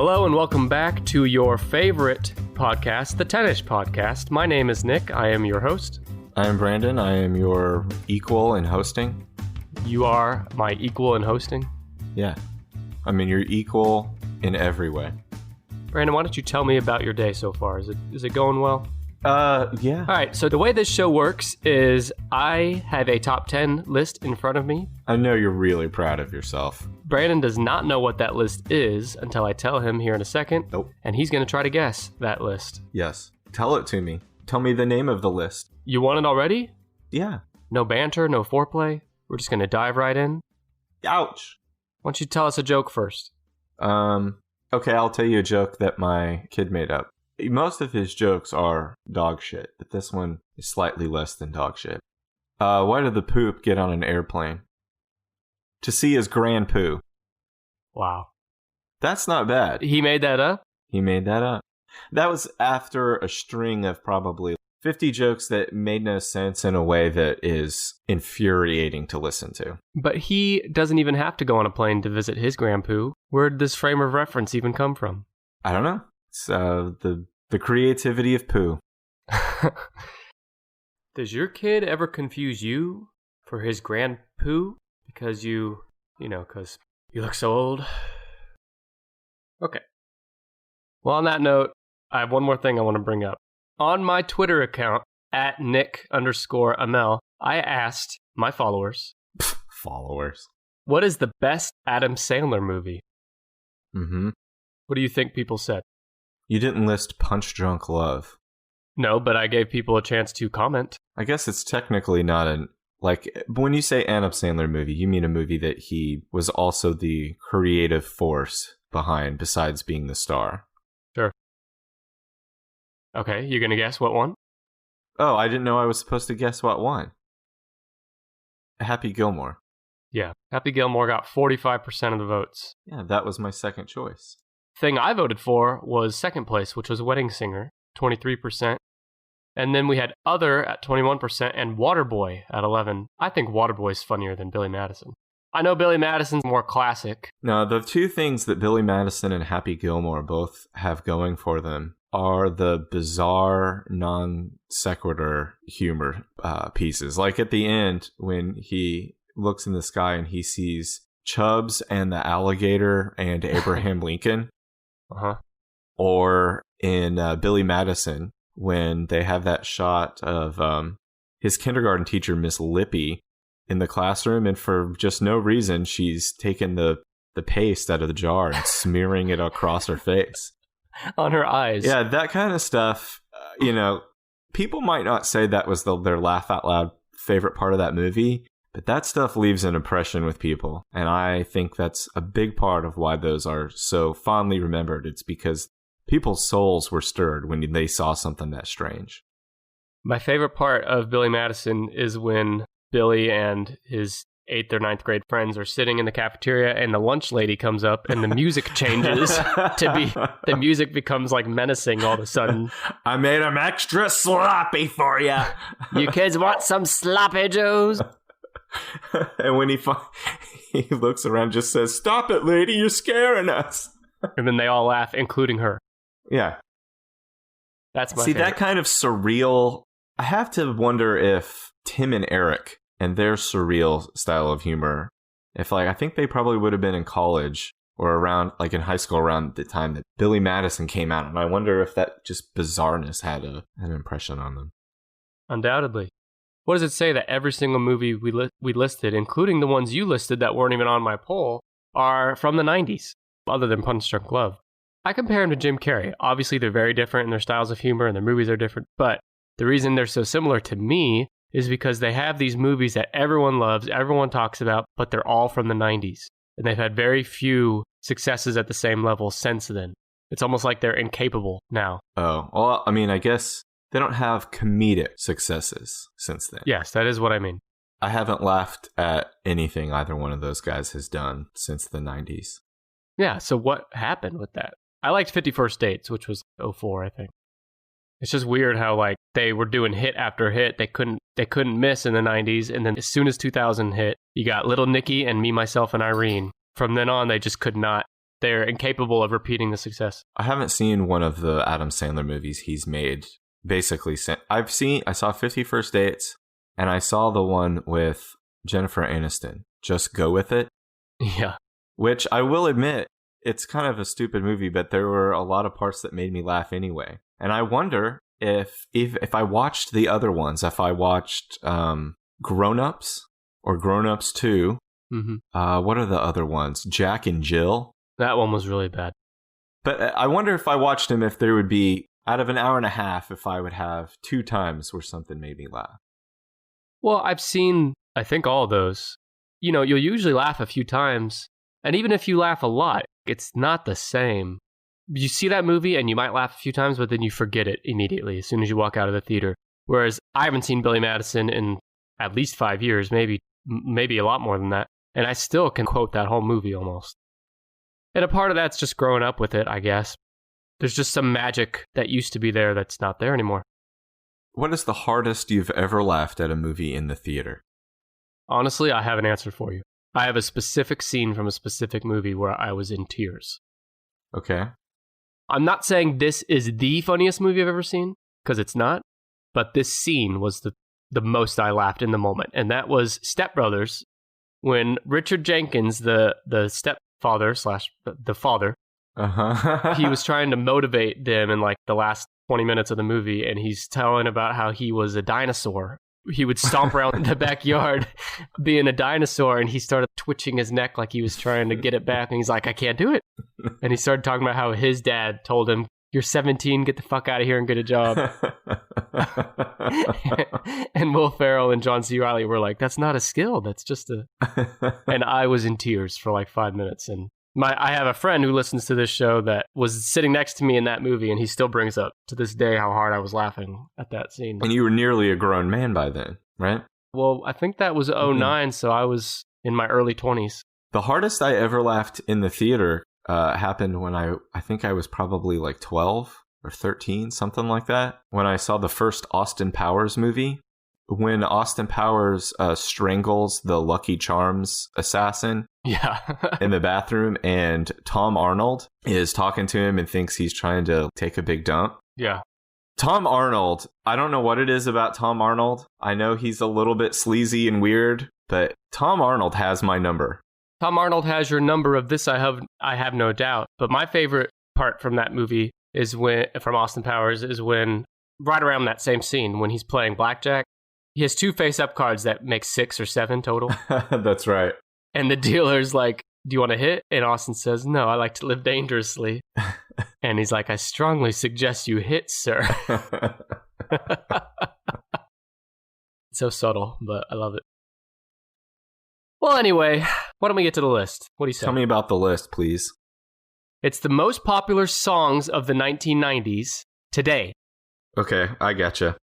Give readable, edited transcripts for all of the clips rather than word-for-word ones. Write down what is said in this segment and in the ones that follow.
Hello and welcome back to your favorite podcast, the Tennis Podcast. My name is Nick. I am your host. I am Brandon. I am your equal in hosting. You are my equal in hosting? Yeah. I mean, you're equal in every way. Brandon, why don't you tell me about your day so far? Is it going well? Yeah. All right, so the way this show works is I have a top 10 list in front of me. I know you're really proud of yourself. Brandon does not know what that list is until I tell him here in a second. Nope. And he's going to try to guess that list. Yes. Tell it to me. Tell me the name of the list. You want it already? Yeah. No banter, no foreplay. We're just going to dive right in. Ouch. Why don't you tell us a joke first? Okay, I'll tell you a joke that my kid made up. Most of his jokes are dog shit, but this one is slightly less than dog shit. Why did the poop get on an airplane? To see his grand poo. Wow. That's not bad. He made that up? He made that up. That was after a string of probably 50 jokes that made no sense in a way that is infuriating to listen to. But he doesn't even have to go on a plane to visit his grandpoo. Where did this frame of reference even come from? I don't know. It's the creativity of poo. Does your kid ever confuse you for his grandpoo? Because because you look so old? Okay. Well, on that note, I have one more thing I want to bring up. On my Twitter account, at Nick_Amel, I asked my followers. Followers. What is the best Adam Sandler movie? Mm-hmm. What do you think people said? You didn't list Punch Drunk Love. No, but I gave people a chance to comment. I guess it's technically not when you say Adam Sandler movie, you mean a movie that he was also the creative force behind besides being the star. Sure. Okay, you're going to guess what one? Oh, I didn't know I was supposed to guess what one. Happy Gilmore. Yeah, Happy Gilmore got 45% of the votes. Yeah, that was my second choice. Thing I voted for was second place, which was Wedding Singer, 23%. And then we had Other at 21% and Waterboy at 11%. I think Waterboy's funnier than Billy Madison. I know Billy Madison's more classic. No, the two things that Billy Madison and Happy Gilmore both have going for them are the bizarre, non-sequitur humor pieces. Like at the end, when he looks in the sky and he sees Chubbs and the alligator and Abraham Lincoln. Uh-huh. Or in Billy Madison, when they have that shot of his kindergarten teacher, Miss Lippy, in the classroom, and for just no reason, she's taken the paste out of the jar and smearing it across her face. On her eyes. Yeah, that kind of stuff, people might not say that was their laugh out loud favorite part of that movie, but that stuff leaves an impression with people. And I think that's a big part of why those are so fondly remembered. It's because people's souls were stirred when they saw something that strange. My favorite part of Billy Madison is when Billy and his 8th or 9th grade friends are sitting in the cafeteria and the lunch lady comes up and the music changes the music becomes like menacing all of a sudden. I made them extra sloppy for you. You kids want some sloppy joes? And when he looks around and just says, "Stop it, lady, you're scaring us." And then they all laugh, including her. Yeah. That's my favorite. That kind of surreal, I have to wonder if Tim and Eric and their surreal style of humor, I think they probably would have been in college or around, in high school around the time that Billy Madison came out. And I wonder if that just bizarreness had an impression on them. Undoubtedly. What does it say that every single movie we listed, including the ones you listed that weren't even on my poll, are from the 90s, other than Punch Drunk Love? I compare him to Jim Carrey. Obviously, they're very different in their styles of humor and their movies are different, but the reason they're so similar to me is because they have these movies that everyone loves, everyone talks about, but they're all from the 90s. And they've had very few successes at the same level since then. It's almost like they're incapable now. Oh, well, I guess they don't have comedic successes since then. Yes, that is what I mean. I haven't laughed at anything either one of those guys has done since the 90s. Yeah, so what happened with that? I liked 50 First Dates, which was 2004, I think. It's just weird how they were doing hit after hit. They couldn't miss in the 90s, and then as soon as 2000 hit, you got Little Nicky and Me, Myself, and Irene. From then on, they just could not they're incapable of repeating the success. I haven't seen one of the Adam Sandler movies he's made. Basically, I saw 50 First Dates, and I saw the one with Jennifer Aniston, Just Go With It. Yeah. Which I will admit, it's kind of a stupid movie, but there were a lot of parts that made me laugh anyway. And I wonder if I watched the other ones, if I watched Grown Ups or Grown Ups 2, what are the other ones? Jack and Jill? That one was really bad. But I wonder if I watched them, if there would be, out of an hour and a half, if I would have 2 times where something made me laugh. Well, I've seen, I think, all of those. You know, you'll usually laugh a few times. And even if you laugh a lot, it's not the same. You see that movie and you might laugh a few times, but then you forget it immediately as soon as you walk out of the theater. Whereas I haven't seen Billy Madison in at least 5 years, maybe a lot more than that. And I still can quote that whole movie almost. And a part of that's just growing up with it, I guess. There's just some magic that used to be there that's not there anymore. What is the hardest you've ever laughed at a movie in the theater? Honestly, I have an answer for you. I have a specific scene from a specific movie where I was in tears. Okay. I'm not saying this is the funniest movie I've ever seen, because it's not. But this scene was the most I laughed in the moment. And that was Step Brothers, when Richard Jenkins, the stepfather / the father, he was trying to motivate them in like the last 20 minutes of the movie, and he's telling about how he was a dinosaur. He would stomp around the backyard being a dinosaur, and he started twitching his neck like he was trying to get it back, and he's like, I can't do it. And he started talking about how his dad told him, you're 17, get the fuck out of here and get a job. And Will Ferrell and John C. Reilly were like, that's not a skill, that's just a... And I was in tears for like 5 minutes, and I have a friend who listens to this show that was sitting next to me in that movie, and he still brings up to this day how hard I was laughing at that scene. And you were nearly a grown man by then, right? Well, I think that was 2009, so I was in my early 20s. The hardest I ever laughed in the theater happened when I think I was probably like 12 or 13, something like that, when I saw the first Austin Powers movie. When Austin Powers strangles the Lucky Charms assassin in the bathroom, and Tom Arnold is talking to him and thinks he's trying to take a big dump. Yeah. Tom Arnold, I don't know what it is about Tom Arnold. I know he's a little bit sleazy and weird, but Tom Arnold has my number. Tom Arnold has your number of this, I have no doubt. But my favorite part from that movie from Austin Powers is when, right around that same scene, when he's playing blackjack, he has 2 face-up cards that make 6 or 7 total. That's right. And the dealer's like, do you want to hit? And Austin says, no, I like to live dangerously. And he's like, I strongly suggest you hit, sir. It's so subtle, but I love it. Well, anyway, why don't we get to the list? What do you say? Tell me about the list, please. It's the most popular songs of the 1990s today. Okay, I gotcha.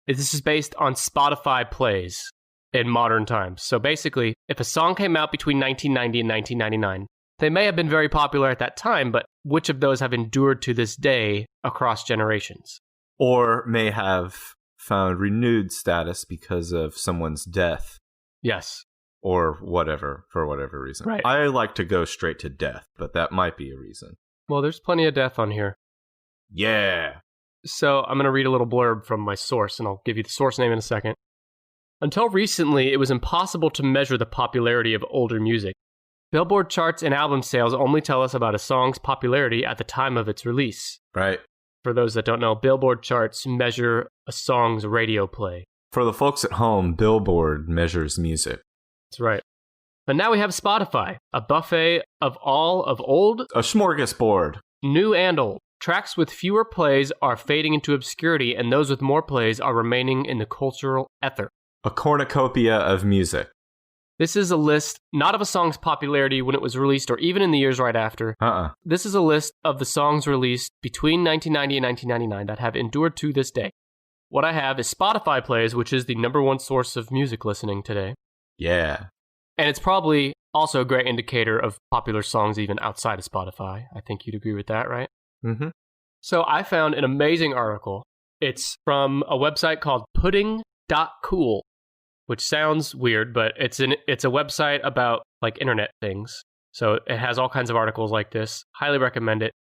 This is based on Spotify plays in modern times. So basically, if a song came out between 1990 and 1999, they may have been very popular at that time, but which of those have endured to this day across generations? Or may have found renewed status because of someone's death. Yes. Or whatever, for whatever reason. Right. I like to go straight to death, but that might be a reason. Well, there's plenty of death on here. Yeah. So I'm going to read a little blurb from my source, and I'll give you the source name in a second. Until recently, it was impossible to measure the popularity of older music. Billboard charts and album sales only tell us about a song's popularity at the time of its release. Right. For those that don't know, Billboard charts measure a song's radio play. For the folks at home, Billboard measures music. That's right. But now we have Spotify, a buffet of all of old... A smorgasbord. New and old. Tracks with fewer plays are fading into obscurity, and those with more plays are remaining in the cultural ether. A cornucopia of music. This is a list not of a song's popularity when it was released or even in the years right after. This is a list of the songs released between 1990 and 1999 that have endured to this day. What I have is Spotify plays, which is the #1 source of music listening today. Yeah. And it's probably also a great indicator of popular songs even outside of Spotify. I think you'd agree with that, right? Mm-hmm. So I found an amazing article. It's from a website called pudding.cool, which sounds weird, but it's a website about like internet things. So it has all kinds of articles like this. Highly recommend it.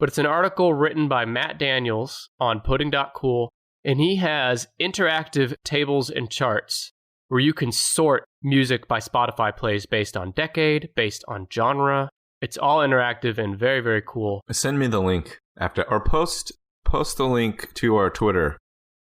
But it's an article written by Matt Daniels on pudding.cool, and he has interactive tables and charts where you can sort music by Spotify plays based on decade, based on genre. It's all interactive and very, very cool. Send me the link after, or post the link to our Twitter.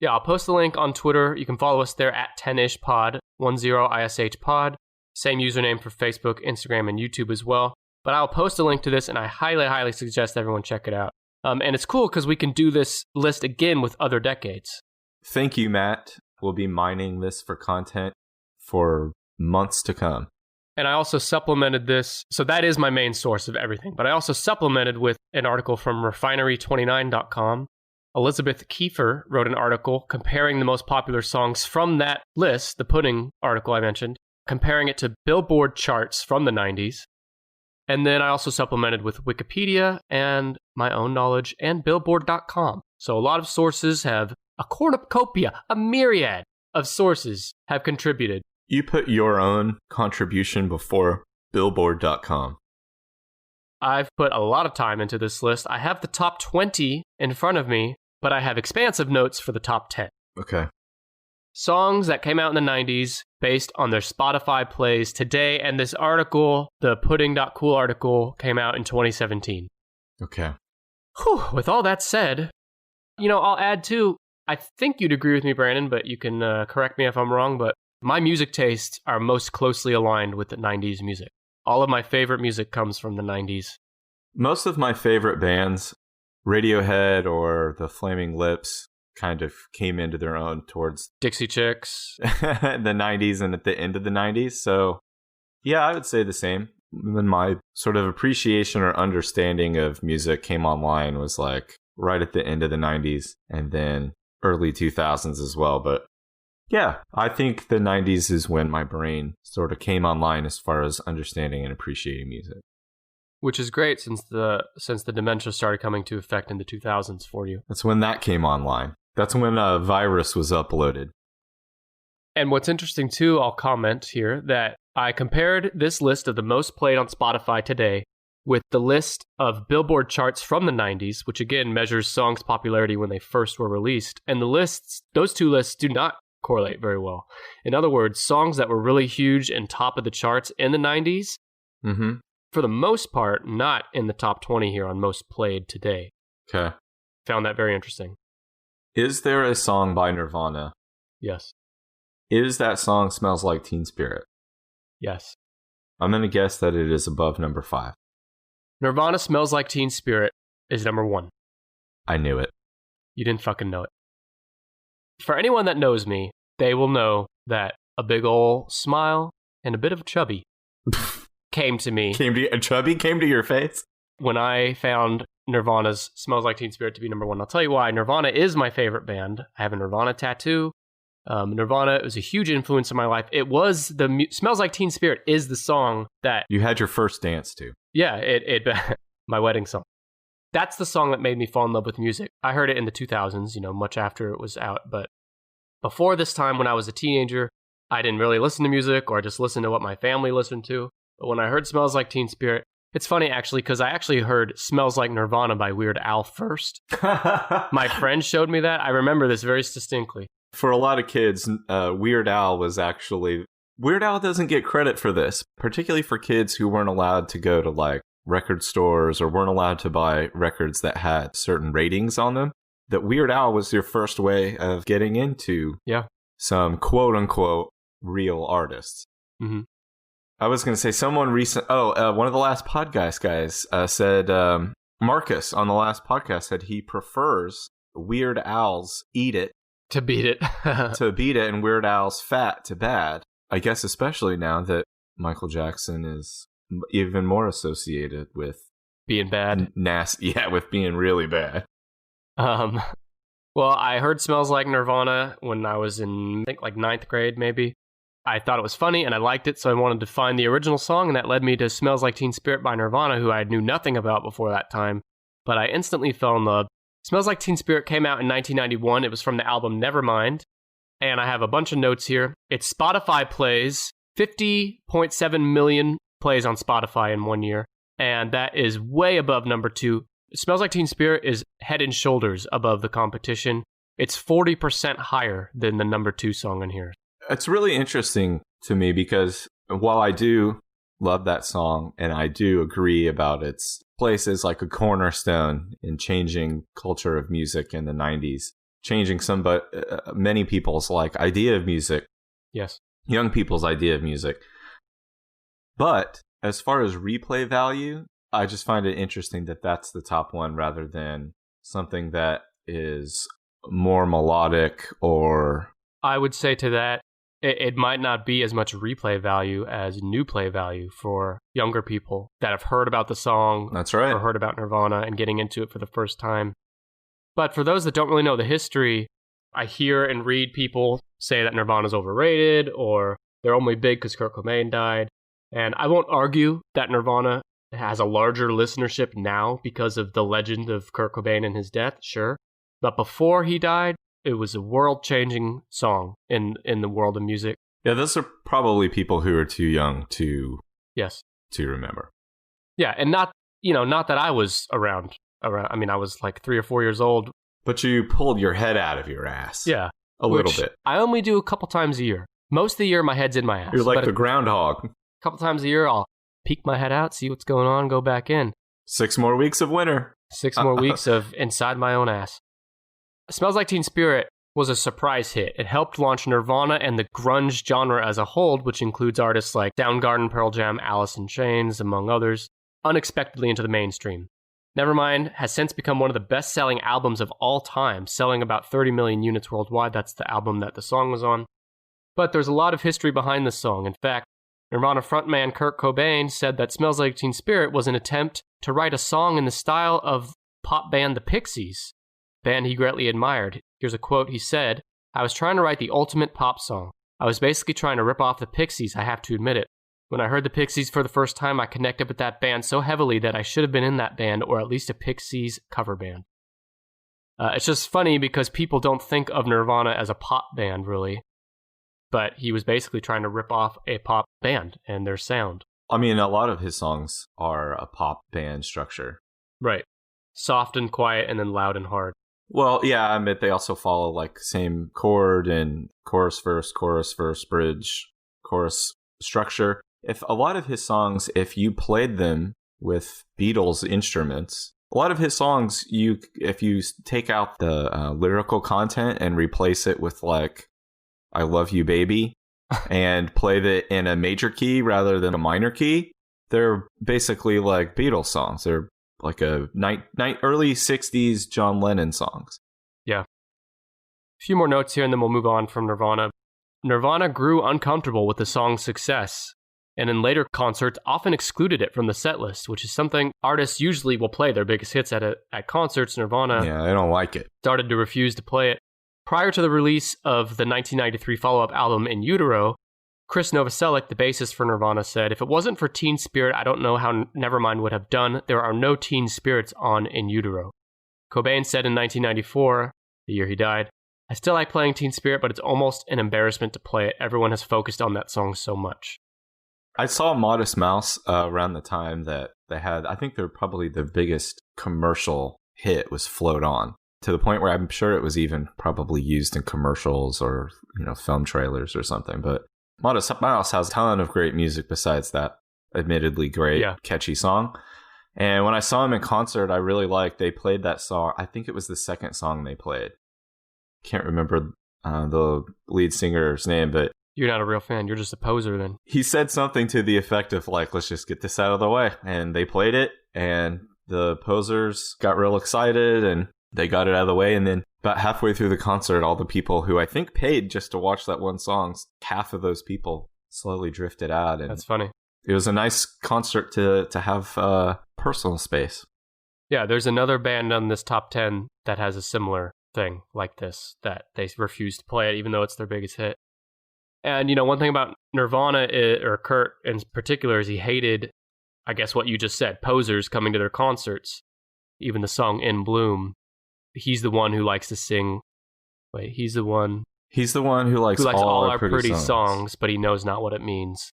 Yeah, I'll post the link on Twitter. You can follow us there at 10ishpod, 10ishpod. Same username for Facebook, Instagram, and YouTube as well. But I'll post a link to this, and I highly, highly suggest everyone check it out. And it's cool because we can do this list again with other decades. Thank you, Matt. We'll be mining this for content for months to come. And I also supplemented this. So that is my main source of everything. But I also supplemented with an article from refinery29.com. Elizabeth Kiefer wrote an article comparing the most popular songs from that list, the pudding article I mentioned, comparing it to Billboard charts from the 90s. And then I also supplemented with Wikipedia and my own knowledge and Billboard.com. So a lot of sources have a cornucopia, a myriad of sources have contributed. You put your own contribution before Billboard.com. I've put a lot of time into this list. I have the top 20 in front of me, but I have expansive notes for the top 10. Okay. Songs that came out in the 90s based on their Spotify plays today. And this article, the pudding.cool article, came out in 2017. Okay. Whew, with all that said, I'll add too, I think you'd agree with me, Brandon, but you can correct me if I'm wrong, but my music tastes are most closely aligned with the 90s music. All of my favorite music comes from the 90s. Most of my favorite bands, Radiohead or the Flaming Lips, kind of came into their own towards Dixie Chicks, the 90s and at the end of the 90s. So, yeah, I would say the same. When my sort of appreciation or understanding of music came online was like right at the end of the 90s and then early 2000s as well. But yeah, I think the 90s is when my brain sort of came online as far as understanding and appreciating music. Which is great since the dementia started coming to effect in the 2000s for you. That's when that came online. That's when a virus was uploaded. And what's interesting too, I'll comment here, that I compared this list of the most played on Spotify today with the list of Billboard charts from the 90s, which again measures songs' popularity when they first were released. And those two lists do not correlate very well. In other words, songs that were really huge and top of the charts in the 90s, for the most part, not in the top 20 here on most played today. Okay. Found that very interesting. Is there a song by Nirvana? Yes. Is that song Smells Like Teen Spirit? Yes. I'm going to guess that it is above number 5. Nirvana Smells Like Teen Spirit is number 1. I knew it. You didn't fucking know it. For anyone that knows me, they will know that a big ol' smile and a bit of a chubby came to me. A chubby came to your face? When I found Nirvana's Smells Like Teen Spirit to be number 1. I'll tell you why. Nirvana is my favorite band. I have a Nirvana tattoo. Nirvana was a huge influence in my life. It was Smells Like Teen Spirit is the song that you had your first dance to. Yeah, it my wedding song. That's the song that made me fall in love with music. I heard it in the 2000s, much after it was out. But before this time, when I was a teenager, I didn't really listen to music or just listen to what my family listened to. But when I heard Smells Like Teen Spirit, it's funny, actually, because I actually heard Smells Like Nirvana by Weird Al first. My friend showed me that. I remember this very distinctly. For a lot of kids, Weird Al was actually... Weird Al doesn't get credit for this, particularly for kids who weren't allowed to go to, like, record stores or weren't allowed to buy records that had certain ratings on them. That Weird Al was your first way of getting into some quote-unquote real artists. Mm-hmm. I was going to say someone recent... one of the last podcast guys said... Marcus on the last podcast said he prefers Weird Al's Eat It to Beat It. To Beat It, and Weird Al's Fat to Bad. I guess especially now that Michael Jackson is even more associated with... being bad. With being really bad. Well, I heard Smells Like Nirvana when I was in, I think, like 9th grade, maybe. I thought it was funny, and I liked it, so I wanted to find the original song, and that led me to Smells Like Teen Spirit by Nirvana, who I knew nothing about before that time. But I instantly fell in love. Smells Like Teen Spirit came out in 1991. It was from the album Nevermind. And I have a bunch of notes here. Its Spotify plays 50.7 million plays on Spotify in 1 year, and that is way above number 2. Smells Like Teen Spirit is head and shoulders above the competition. It's 40% higher than the number 2 song in here. It's really interesting to me because while I do love that song and I do agree about its place as like a cornerstone in changing culture of music in the 90s, changing many people's like idea of music. Yes. Young people's idea of music. But as far as replay value, I just find it interesting that that's the top one rather than something that is more melodic or... I would say to that, it might not be as much replay value as new play value for younger people that have heard about the song. That's right. Or heard about Nirvana and getting into it for the first time. But for those that don't really know the history, I hear and read people say that Nirvana's overrated or they're only big because Kurt Cobain died. And I won't argue that Nirvana has a larger listenership now because of the legend of Kurt Cobain and his death, sure. But before he died, it was a world-changing song in the world of music. Yeah, those are probably people who are too young to remember. Yeah, and not that I was around. I mean, I was like 3 or 4 years old. But you pulled your head out of your ass. Yeah. A little bit. I only do a couple times a year. Most of the year, my head's in my ass. You're like the groundhog. A couple times a year, I'll peek my head out, see what's going on, go back in. 6 more weeks of winter. 6 more weeks of inside my own ass. Smells Like Teen Spirit was a surprise hit. It helped launch Nirvana and the grunge genre as a whole, which includes artists like Soundgarden, Pearl Jam, Alice in Chains, among others, unexpectedly into the mainstream. Nevermind has since become one of the best-selling albums of all time, selling about 30 million units worldwide. That's the album that the song was on. But there's a lot of history behind this song. In fact, Nirvana frontman Kurt Cobain said that Smells Like Teen Spirit was an attempt to write a song in the style of pop band The Pixies, a band he greatly admired. Here's a quote he said, "I was trying to write the ultimate pop song. I was basically trying to rip off the Pixies, I have to admit it. When I heard the Pixies for the first time, I connected with that band so heavily that I should have been in that band, or at least a Pixies cover band." It's just funny because people don't think of Nirvana as a pop band, really. But he was basically trying to rip off a pop band and their sound. I mean, a lot of his songs are a pop band structure. Right. Soft and quiet and then loud and hard. Well, yeah, I mean, they also follow like same chord and chorus, verse, bridge, chorus structure. If a lot of his songs, if you played them with Beatles instruments, a lot of his songs, if you take out the lyrical content and replace it with like "I Love You, Baby" and play it in a major key rather than a minor key, they're basically like Beatles songs. They're like a early 60s John Lennon songs. Yeah. A few more notes here and then we'll move on from Nirvana. Nirvana grew uncomfortable with the song's success, and in later concerts often excluded it from the set list, which is something artists usually will play their biggest hits at concerts. Nirvana I don't like it. Started to refuse to play it. Prior to the release of the 1993 follow-up album In Utero, Chris Novoselic, the bassist for Nirvana, said, "If it wasn't for Teen Spirit, I don't know how Nevermind would have done. There are no teen spirits on In Utero." Cobain said in 1994, the year he died, "I still like playing Teen Spirit, but it's almost an embarrassment to play it. Everyone has focused on that song so much." I saw Modest Mouse around the time that they had, I think they're probably the biggest commercial hit was Float On, to the point where I'm sure it was even probably used in commercials or, film trailers or something. But Modest Mouse has a ton of great music besides that admittedly great, catchy song. And when I saw him in concert, I really liked, they played that song. I think it was the second song they played. Can't remember the lead singer's name, but you're not a real fan. You're just a poser then. He said something to the effect of like, "Let's just get this out of the way." And they played it and the posers got real excited and they got it out of the way. And then about halfway through the concert, all the people who I think paid just to watch that one song, half of those people slowly drifted out. And that's funny. It was a nice concert to have personal space. Yeah, there's another band on this top 10 that has a similar thing like this, that they refuse to play it even though it's their biggest hit. And, one thing about Nirvana, or Kurt in particular, is he hated, I guess what you just said, posers coming to their concerts. Even the song In Bloom, he's the one who likes to sing. He's the one who likes all our pretty songs, but he knows not what it means.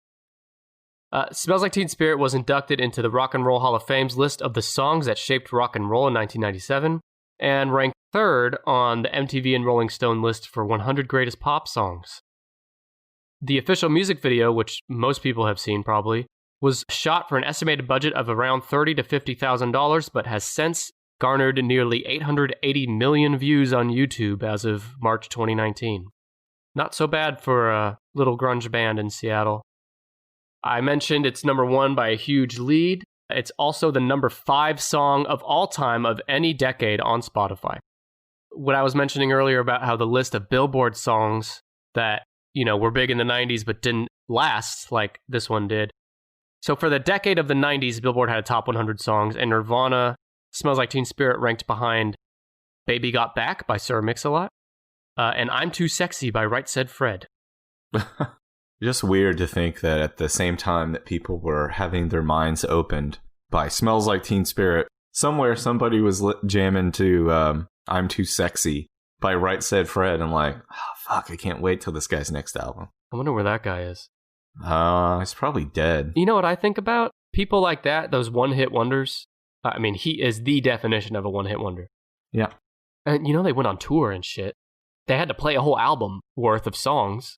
Smells Like Teen Spirit was inducted into the Rock and Roll Hall of Fame's list of the songs that shaped rock and roll in 1997 and ranked third on the MTV and Rolling Stone list for 100 greatest pop songs. The official music video, which most people have seen probably, was shot for an estimated budget of around $30,000 to $50,000, but has since garnered nearly 880 million views on YouTube as of March 2019. Not so bad for a little grunge band in Seattle. I mentioned it's number 1 by a huge lead. It's also the number 5 song of all time of any decade on Spotify. What I was mentioning earlier about how the list of Billboard songs that, were big in the 90s but didn't last like this one did. So for the decade of the 90s, Billboard had a top 100 songs, and Nirvana, Smells Like Teen Spirit ranked behind Baby Got Back by Sir Mix-a-Lot, and I'm Too Sexy by Right Said Fred. Just weird to think that at the same time that people were having their minds opened by Smells Like Teen Spirit, somewhere somebody was jamming to I'm Too Sexy by Right Said Fred, and like, oh, fuck, I can't wait till this guy's next album. I wonder where that guy is. He's probably dead. You know what I think about? People like that, those one-hit wonders. I mean, he is the definition of a one-hit wonder. Yeah. And they went on tour and shit. They had to play a whole album worth of songs.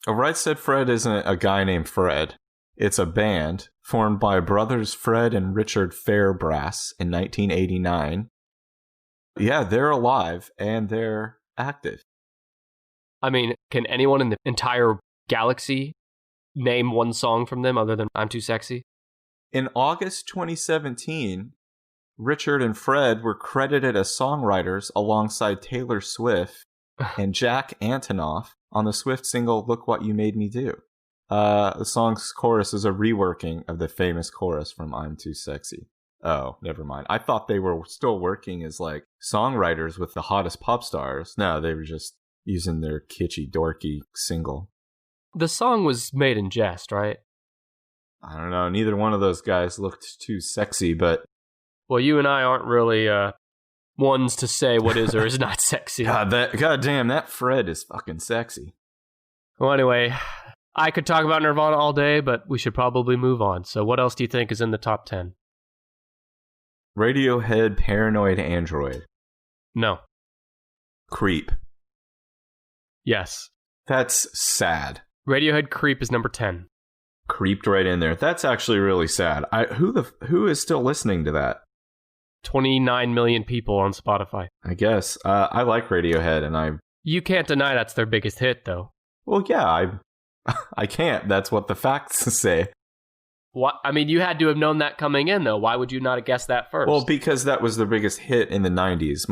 Right Said Fred isn't a guy named Fred. It's a band formed by brothers Fred and Richard Fairbrass in 1989. Yeah, they're alive and they're active. I mean, can anyone in the entire galaxy name one song from them other than I'm Too Sexy? In August 2017, Richard and Fred were credited as songwriters alongside Taylor Swift and Jack Antonoff on the Swift single Look What You Made Me Do. The song's chorus is a reworking of the famous chorus from I'm Too Sexy. Oh, never mind. I thought they were still working as like songwriters with the hottest pop stars. No, they were just using their kitschy, dorky single. The song was made in jest, right? I don't know. Neither one of those guys looked too sexy, but... Well, you and I aren't really ones to say what is or is not sexy. God damn, that Fred is fucking sexy. Well, anyway, I could talk about Nirvana all day, but we should probably move on. So what else do you think is in the top 10? Radiohead, Paranoid Android. No. Creep. Yes. That's sad. Radiohead Creep is number 10. Creeped right in there. That's actually really sad. Who is still listening to that? 29 million people on Spotify. I guess. I like Radiohead, and You can't deny that's their biggest hit, though. Well, yeah, I can't. That's what the facts say. What? I mean, you had to have known that coming in, though. Why would you not have guessed that first? Well, because that was their biggest hit in the 90s.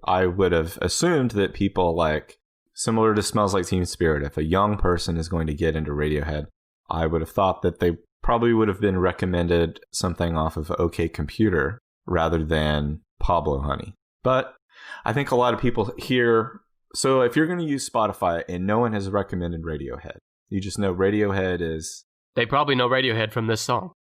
I would have assumed that people like, similar to Smells Like Teen Spirit, if a young person is going to get into Radiohead, I would have thought that they probably would have been recommended something off of OK Computer rather than Pablo Honey. But I think a lot of people here... So if you're going to use Spotify and no one has recommended Radiohead, you just know Radiohead is... They probably know Radiohead from this song.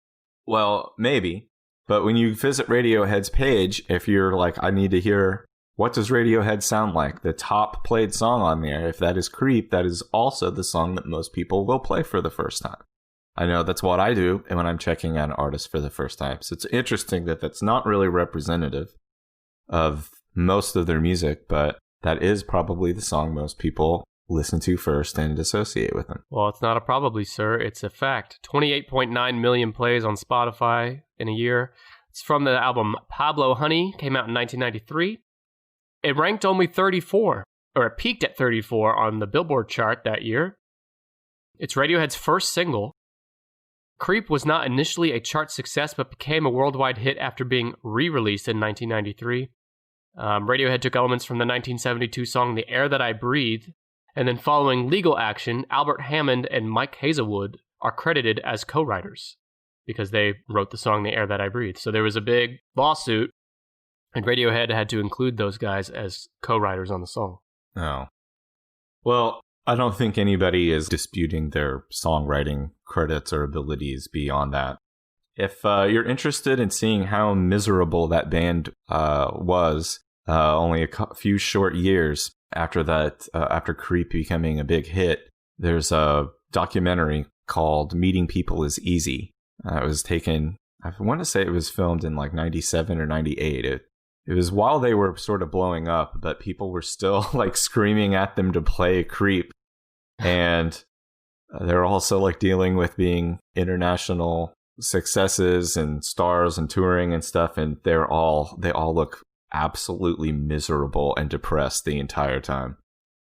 Well, maybe. But when you visit Radiohead's page, if you're like, I need to hear... What does Radiohead sound like? The top played song on there, if that is Creep, that is also the song that most people will play for the first time. I know that's what I do when I'm checking out an artist for the first time. So it's interesting that that's not really representative of most of their music, but that is probably the song most people listen to first and associate with them. Well, it's not a probably, sir. It's a fact. 28.9 million plays on Spotify in a year. It's from the album Pablo Honey, came out in 1993. It ranked only 34, or it peaked at 34 on the Billboard chart that year. It's Radiohead's first single. Creep was not initially a chart success, but became a worldwide hit after being re-released in 1993. Radiohead took elements from the 1972 song The Air That I Breathe, and then following legal action, Albert Hammond and Mike Hazelwood are credited as co-writers because they wrote the song The Air That I Breathe. So there was a big lawsuit, and Radiohead had to include those guys as co-writers on the song. Oh. Well, I don't think anybody is disputing their songwriting credits or abilities beyond that. If you're interested in seeing how miserable that band was only a few short years after that, after Creep becoming a big hit, there's a documentary called Meeting People is Easy. It was taken, I want to say it was filmed in like 97 or 98. It was while they were sort of blowing up, but people were still like screaming at them to play Creep. And they're also like dealing with being international successes and stars and touring and stuff. And they all look absolutely miserable and depressed the entire time.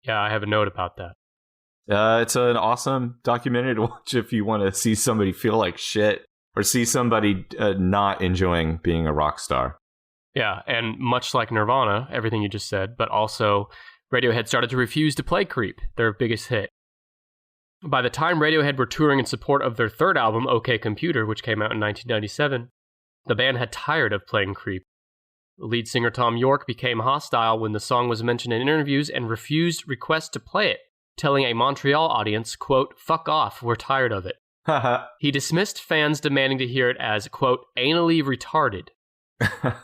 Yeah, I have a note about that. It's an awesome documentary to watch if you want to see somebody feel like shit or see somebody not enjoying being a rock star. Yeah, and much like Nirvana, everything you just said, but also Radiohead started to refuse to play Creep, their biggest hit. By the time Radiohead were touring in support of their third album, OK Computer, which came out in 1997, the band had tired of playing Creep. Lead singer Tom York became hostile when the song was mentioned in interviews and refused requests to play it, telling a Montreal audience, quote, "Fuck off, we're tired of it." He dismissed fans demanding to hear it as, quote, "anally retarded."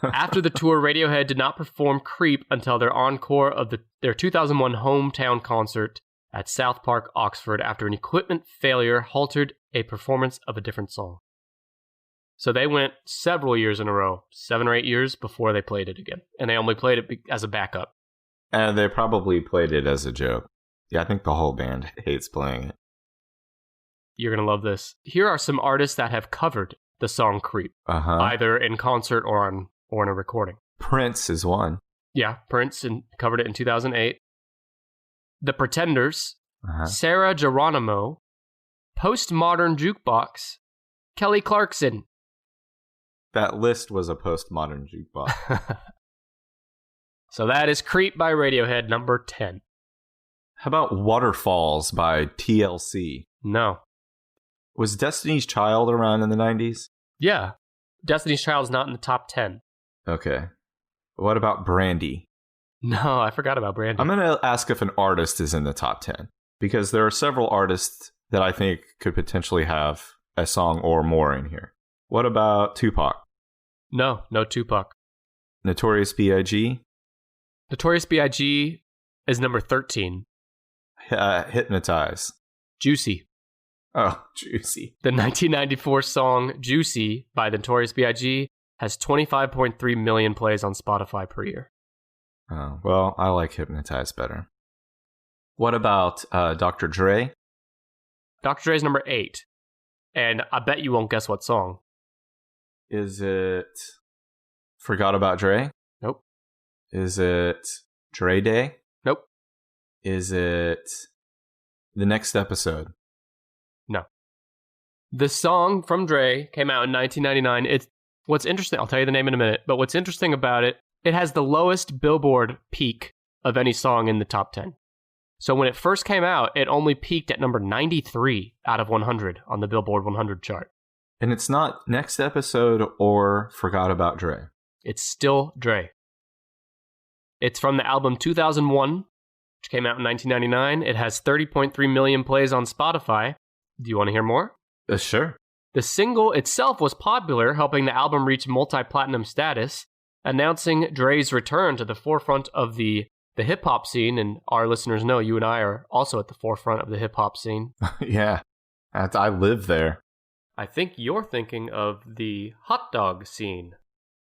After the tour, Radiohead did not perform Creep until their encore of their 2001 hometown concert at South Park, Oxford, after an equipment failure halted a performance of a different song. So they went several years in a row, 7 or 8 years, before they played it again. And they only played it as a backup. And they probably played it as a joke. Yeah, I think the whole band hates playing it. You're going to love this. Here are some artists that have covered the song Creep, either in concert or in a recording. Prince is one. Yeah, Prince covered it in 2008. The Pretenders, Sarah Geronimo, Postmodern Jukebox, Kelly Clarkson. That list was a postmodern jukebox. So that is Creep by Radiohead, number 10. How about Waterfalls by TLC? No. Was Destiny's Child around in the 90s? Yeah. Destiny's Child is not in the top 10. Okay. What about Brandy? No, I forgot about Brandy. I'm going to ask if an artist is in the top 10, because there are several artists that I think could potentially have a song or more in here. What about Tupac? No Tupac. Notorious B.I.G.? Notorious B.I.G. is number 13. Hypnotize. Juicy. Oh, Juicy. The 1994 song Juicy by the Notorious B.I.G. has 25.3 million plays on Spotify per year. Oh, well, I like Hypnotize better. What about Dr. Dre? Dr. Dre's number 8. And I bet you won't guess what song. Is it Forgot About Dre? Nope. Is it Dre Day? Nope. Is it The Next Episode? No. The song from Dre came out in 1999. What's interesting, I'll tell you the name in a minute, but what's interesting about it, it has the lowest Billboard peak of any song in the top 10. So when it first came out, it only peaked at number 93 out of 100 on the Billboard 100 chart. And it's not Next Episode or Forgot About Dre. It's still Dre. It's from the album 2001, which came out in 1999. It has 30.3 million plays on Spotify. Do you want to hear more? Sure. The single itself was popular, helping the album reach multi-platinum status, announcing Dre's return to the forefront of the hip-hop scene. And our listeners know you and I are also at the forefront of the hip-hop scene. Yeah, I live there. I think you're thinking of the hot dog scene.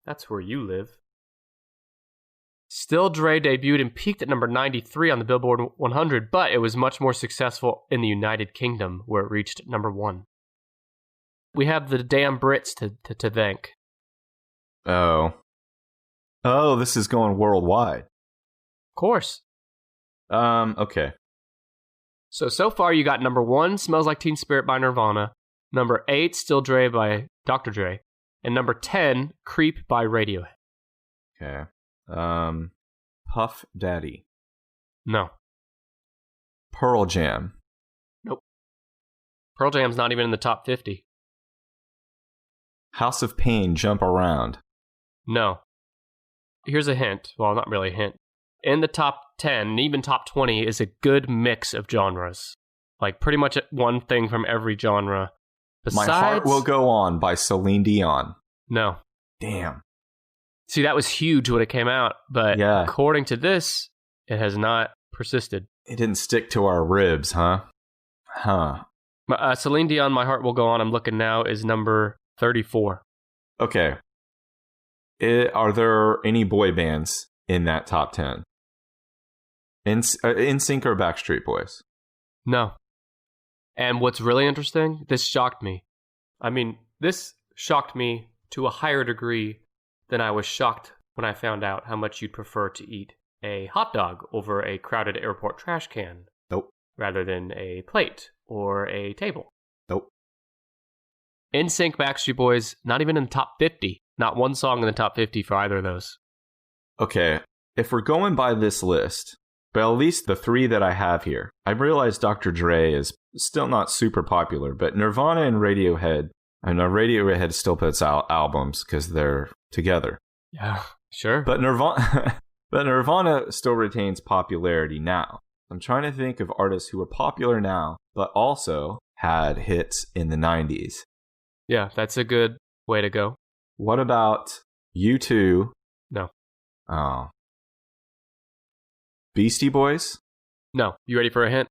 That's where you live. Still, Dre debuted and peaked at number 93 on the Billboard 100, but it was much more successful in the United Kingdom, where it reached number 1. We have the damn Brits to thank. Oh, this is going worldwide. Of course. Okay. So far you got number 1, Smells Like Teen Spirit by Nirvana. Number 8, Still Dre by Dr. Dre. And number 10, Creep by Radiohead. Okay. Puff Daddy. No. Pearl Jam. Nope. Pearl Jam's not even in the top 50. House of Pain, Jump Around. No. Here's a hint. Well, not really a hint. In the top 10, and even top 20, is a good mix of genres. Like pretty much one thing from every genre. Besides, My Heart Will Go On by Celine Dion. No. Damn. See, that was huge when it came out, but yeah. According to this, it has not persisted. It didn't stick to our ribs, huh? Huh. Celine Dion, My Heart Will Go On, I'm looking now, is number 34. Okay. Are there any boy bands in that top 10? NSYNC or Backstreet Boys? No. And what's really interesting, this shocked me. I mean, this shocked me to a higher degree than I was shocked when I found out how much you'd prefer to eat a hot dog over a crowded airport trash can. Nope. Rather than a plate or a table. Nope. NSYNC, Backstreet Boys, not even in the top 50. Not one song in the top 50 for either of those. Okay, if we're going by this list, but at least the three that I have here, I realize Dr. Dre is still not super popular, but Nirvana and Radiohead, I know Radiohead still puts out albums because they're together. Yeah, sure. But Nirvana still retains popularity now. I'm trying to think of artists who are popular now, but also had hits in the 90s. Yeah, that's a good way to go. What about U2? No. Oh. Beastie Boys? No. You ready for a hint?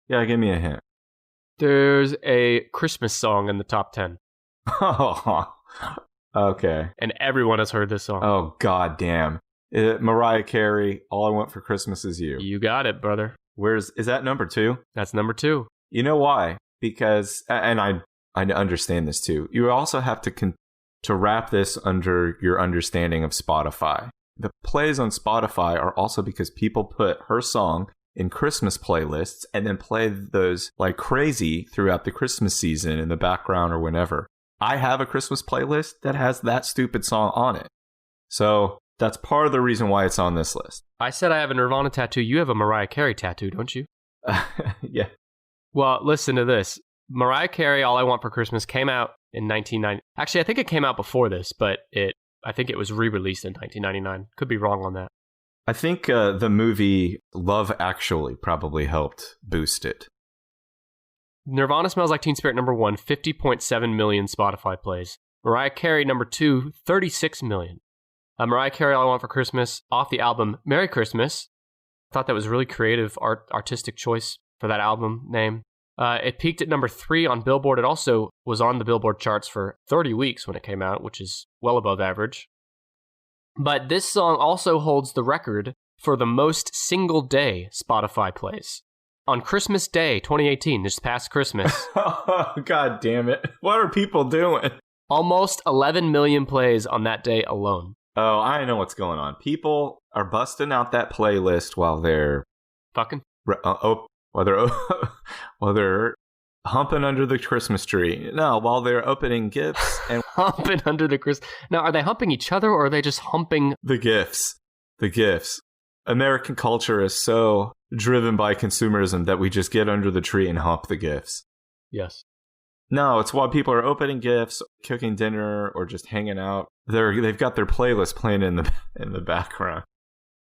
Yeah, give me a hint. There's a Christmas song in the top 10. Oh, okay. And everyone has heard this song. Oh, god damn. Mariah Carey, All I Want for Christmas Is You. You got it, brother. Is that number 2? That's number 2. You know why? Because, and I understand this too, you also have to wrap this under your understanding of Spotify. The plays on Spotify are also because people put her song in Christmas playlists and then play those like crazy throughout the Christmas season in the background or whenever. I have a Christmas playlist that has that stupid song on it. So that's part of the reason why it's on this list. I said I have a Nirvana tattoo. You have a Mariah Carey tattoo, don't you? Yeah. Well, listen to this. Mariah Carey, All I Want for Christmas came out in 1990. Actually, I think it came out before this, but I think it was re-released in 1999. Could be wrong on that. I think the movie Love Actually probably helped boost it. Nirvana Smells Like Teen Spirit, number 1, 50.7 million Spotify plays. Mariah Carey, number 2, 36 million. Mariah Carey, All I Want for Christmas, off the album Merry Christmas. I thought that was a really creative artistic choice for that album name. It peaked at number 3 on Billboard. It also was on the Billboard charts for 30 weeks when it came out, which is well above average. But this song also holds the record for the most single-day Spotify plays. On Christmas Day 2018, this past Christmas. Oh, god damn it. What are people doing? Almost 11 million plays on that day alone. Oh, I know what's going on. People are busting out that playlist while they're... Fucking? While they're humping under the Christmas tree. No, while they're opening gifts and humping under the Christmas. Now, are they humping each other or are they just humping the gifts? The gifts. American culture is so driven by consumerism that we just get under the tree and hump the gifts. Yes. No, it's while people are opening gifts, cooking dinner, or just hanging out. They've got their playlist playing in the background.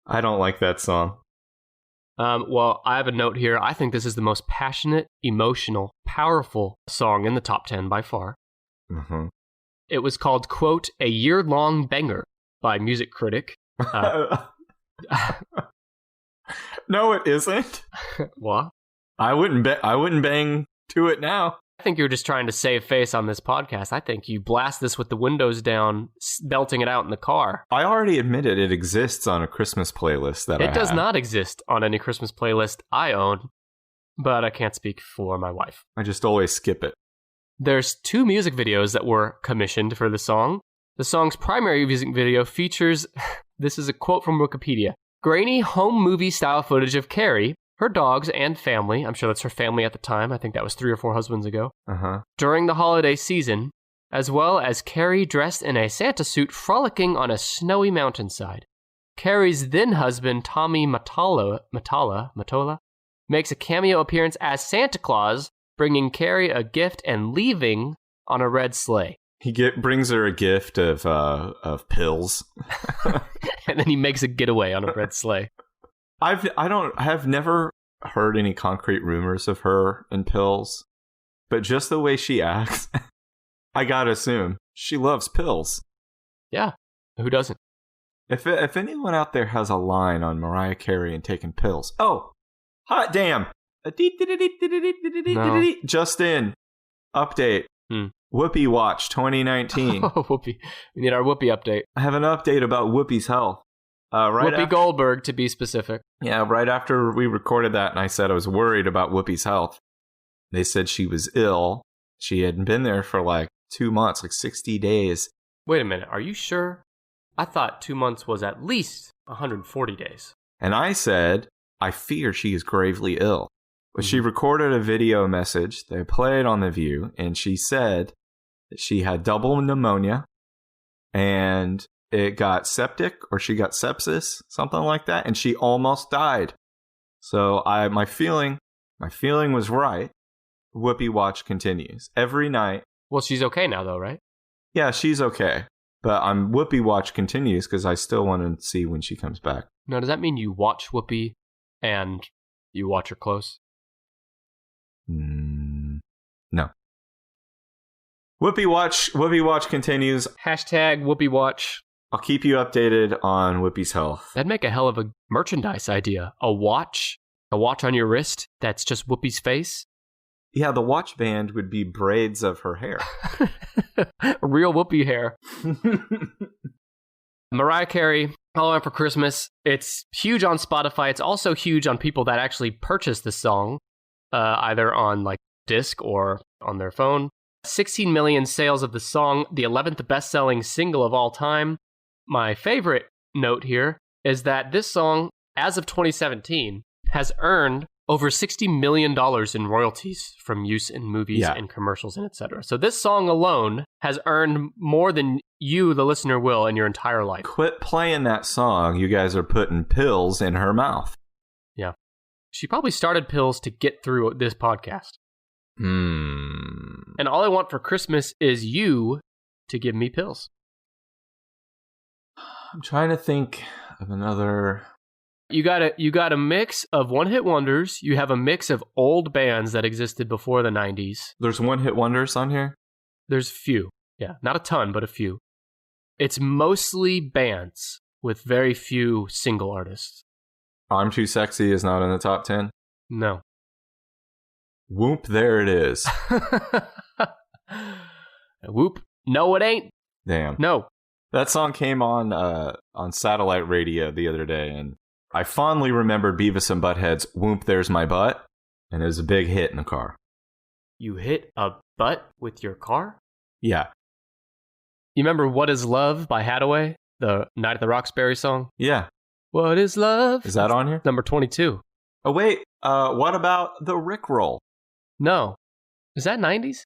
I don't like that song. Well, I have a note here. I think this is the most passionate, emotional, powerful song in the top 10 by far. Mm-hmm. It was called, quote, a year-long banger by Music Critic. No, it isn't. What? I wouldn't bang to it now. I think you're just trying to save face on this podcast. I think you blast this with the windows down, belting it out in the car. I already admitted it exists on a Christmas playlist that It does not exist on any Christmas playlist I own, but I can't speak for my wife. I just always skip it. There's 2 music videos that were commissioned for the song. The song's primary music video features, this is a quote from Wikipedia, grainy home movie style footage of Carrie, her dogs and family, I'm sure that's her family at the time, I think that was 3 or 4 husbands ago, during the holiday season, as well as Carrie dressed in a Santa suit frolicking on a snowy mountainside. Carrie's then husband, Tommy Mottola, makes a cameo appearance as Santa Claus, bringing Carrie a gift and leaving on a red sleigh. He brings her a gift of pills. And then he makes a getaway on a red sleigh. I have never heard any concrete rumors of her and pills, but just the way she acts, I gotta assume she loves pills. Yeah, who doesn't? If anyone out there has a line on Mariah Carey and taking pills, oh, hot damn, No. Just in. Update. Whoopi Watch 2019. Oh, Whoopi. We need our Whoopi update. I have an update about Whoopi's health. Whoopi Goldberg, to be specific. Yeah, right after we recorded that and I said I was worried about Whoopi's health, they said she was ill. She hadn't been there for like 2 months, like 60 days. Wait a minute. Are you sure? I thought 2 months was at least 140 days. And I said, I fear she is gravely ill. But she recorded a video message. They played on The View, and she said that she had double pneumonia, and it got septic, or she got sepsis, something like that, and she almost died. So my feeling was right. Whoopi Watch continues every night. Well, she's okay now, though, right? Yeah, she's okay. But Whoopi Watch continues because I still want to see when she comes back. Now, does that mean you watch Whoopi and you watch her close? No. Whoopi Watch continues. Hashtag Whoopi Watch. I'll keep you updated on Whoopi's health. That'd make a hell of a merchandise idea. A watch on your wrist that's just Whoopi's face. Yeah, the watch band would be braids of her hair. Real Whoopi hair. Mariah Carey, All I Want for Christmas. It's huge on Spotify. It's also huge on people that actually purchase the song, either on like disc or on their phone. 16 million sales of the song, the 11th best-selling single of all time. My favorite note here is that this song, as of 2017, has earned over $60 million in royalties from use in movies and commercials and etc. So this song alone has earned more than you, the listener, will in your entire life. Quit playing that song. You guys are putting pills in her mouth. Yeah. She probably started pills to get through this podcast. And all I want for Christmas is you to give me pills. I'm trying to think of another... You got a mix of one-hit wonders. You have a mix of old bands that existed before the 90s. There's one-hit wonders on here? There's a few. Yeah, not a ton, but a few. It's mostly bands with very few single artists. I'm Too Sexy is not in the top 10? No. Whoop, there it is. Whoop. No, it ain't. Damn. No. That song came on satellite radio the other day, and I fondly remember Beavis and Butthead's Whoop, There's My Butt, and it was a big hit in the car. You hit a butt with your car? Yeah. You remember What Is Love by Hathaway? The Night at the Roxbury song? Yeah. What is love? Is that on here? Number 22. Oh, wait. What about the Rickroll? No. Is that 90s?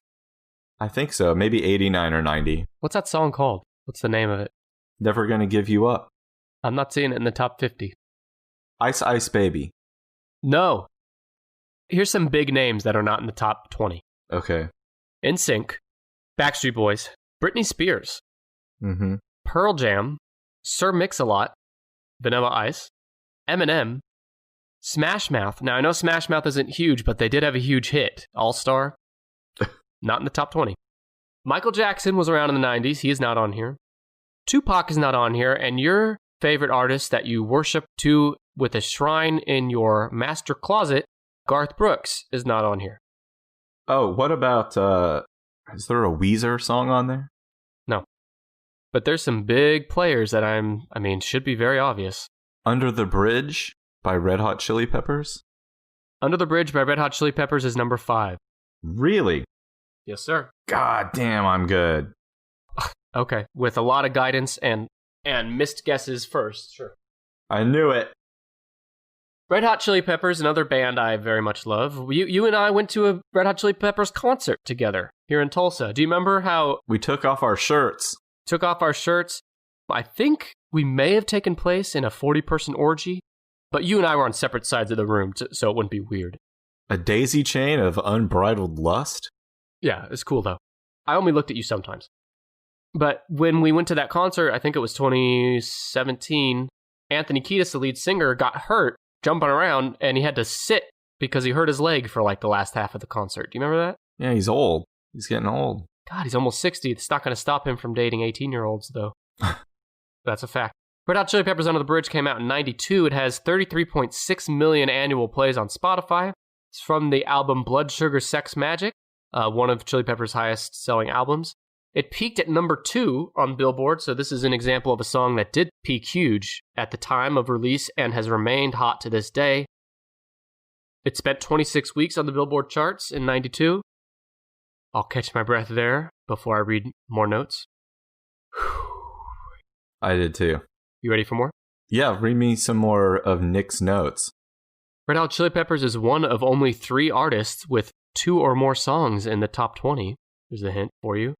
I think so. Maybe 89 or 90. What's that song called? What's the name of it? Never Gonna Give You Up. I'm not seeing it in the top 50. Ice Ice Baby. No. Here's some big names that are not in the top 20. Okay. NSYNC, Backstreet Boys, Britney Spears, Pearl Jam, Sir Mix-a-Lot, Vanilla Ice, Eminem, Smash Mouth. Now, I know Smash Mouth isn't huge, but they did have a huge hit. All-Star, not in the top 20. Michael Jackson was around in the 90s. He is not on here. Tupac is not on here. And your favorite artist that you worship to with a shrine in your master closet, Garth Brooks, is not on here. Oh, what about, is there a Weezer song on there? No. But there's some big players that should be very obvious. Under the Bridge by Red Hot Chili Peppers? Under the Bridge by Red Hot Chili Peppers is number 5. Really? Yes, sir. God damn, I'm good. Okay, with a lot of guidance and missed guesses first. Sure. I knew it. Red Hot Chili Peppers, another band I very much love. You and I went to a Red Hot Chili Peppers concert together here in Tulsa. Do you remember how... We took off our shirts. Took off our shirts. I think we may have taken place in a 40-person orgy, but you and I were on separate sides of the room, so it wouldn't be weird. A daisy chain of unbridled lust? Yeah, it's cool, though. I only looked at you sometimes. But when we went to that concert, I think it was 2017, Anthony Kiedis, the lead singer, got hurt jumping around, and he had to sit because he hurt his leg for like the last half of the concert. Do you remember that? Yeah, he's old. He's getting old. God, he's almost 60. It's not going to stop him from dating 18-year-olds, though. That's a fact. Red Hot Chili Peppers Under the Bridge came out in 92. It has 33.6 million annual plays on Spotify. It's from the album Blood Sugar Sex Magic, one of Chili Peppers' highest-selling albums. It peaked at number 2 on Billboard, so this is an example of a song that did peak huge at the time of release and has remained hot to this day. It spent 26 weeks on the Billboard charts in 92. I'll catch my breath there before I read more notes. I did too. You ready for more? Yeah, read me some more of Nick's notes. Red Hot Chili Peppers is one of only 3 artists with 2 or more songs in the top 20. There's a hint for you.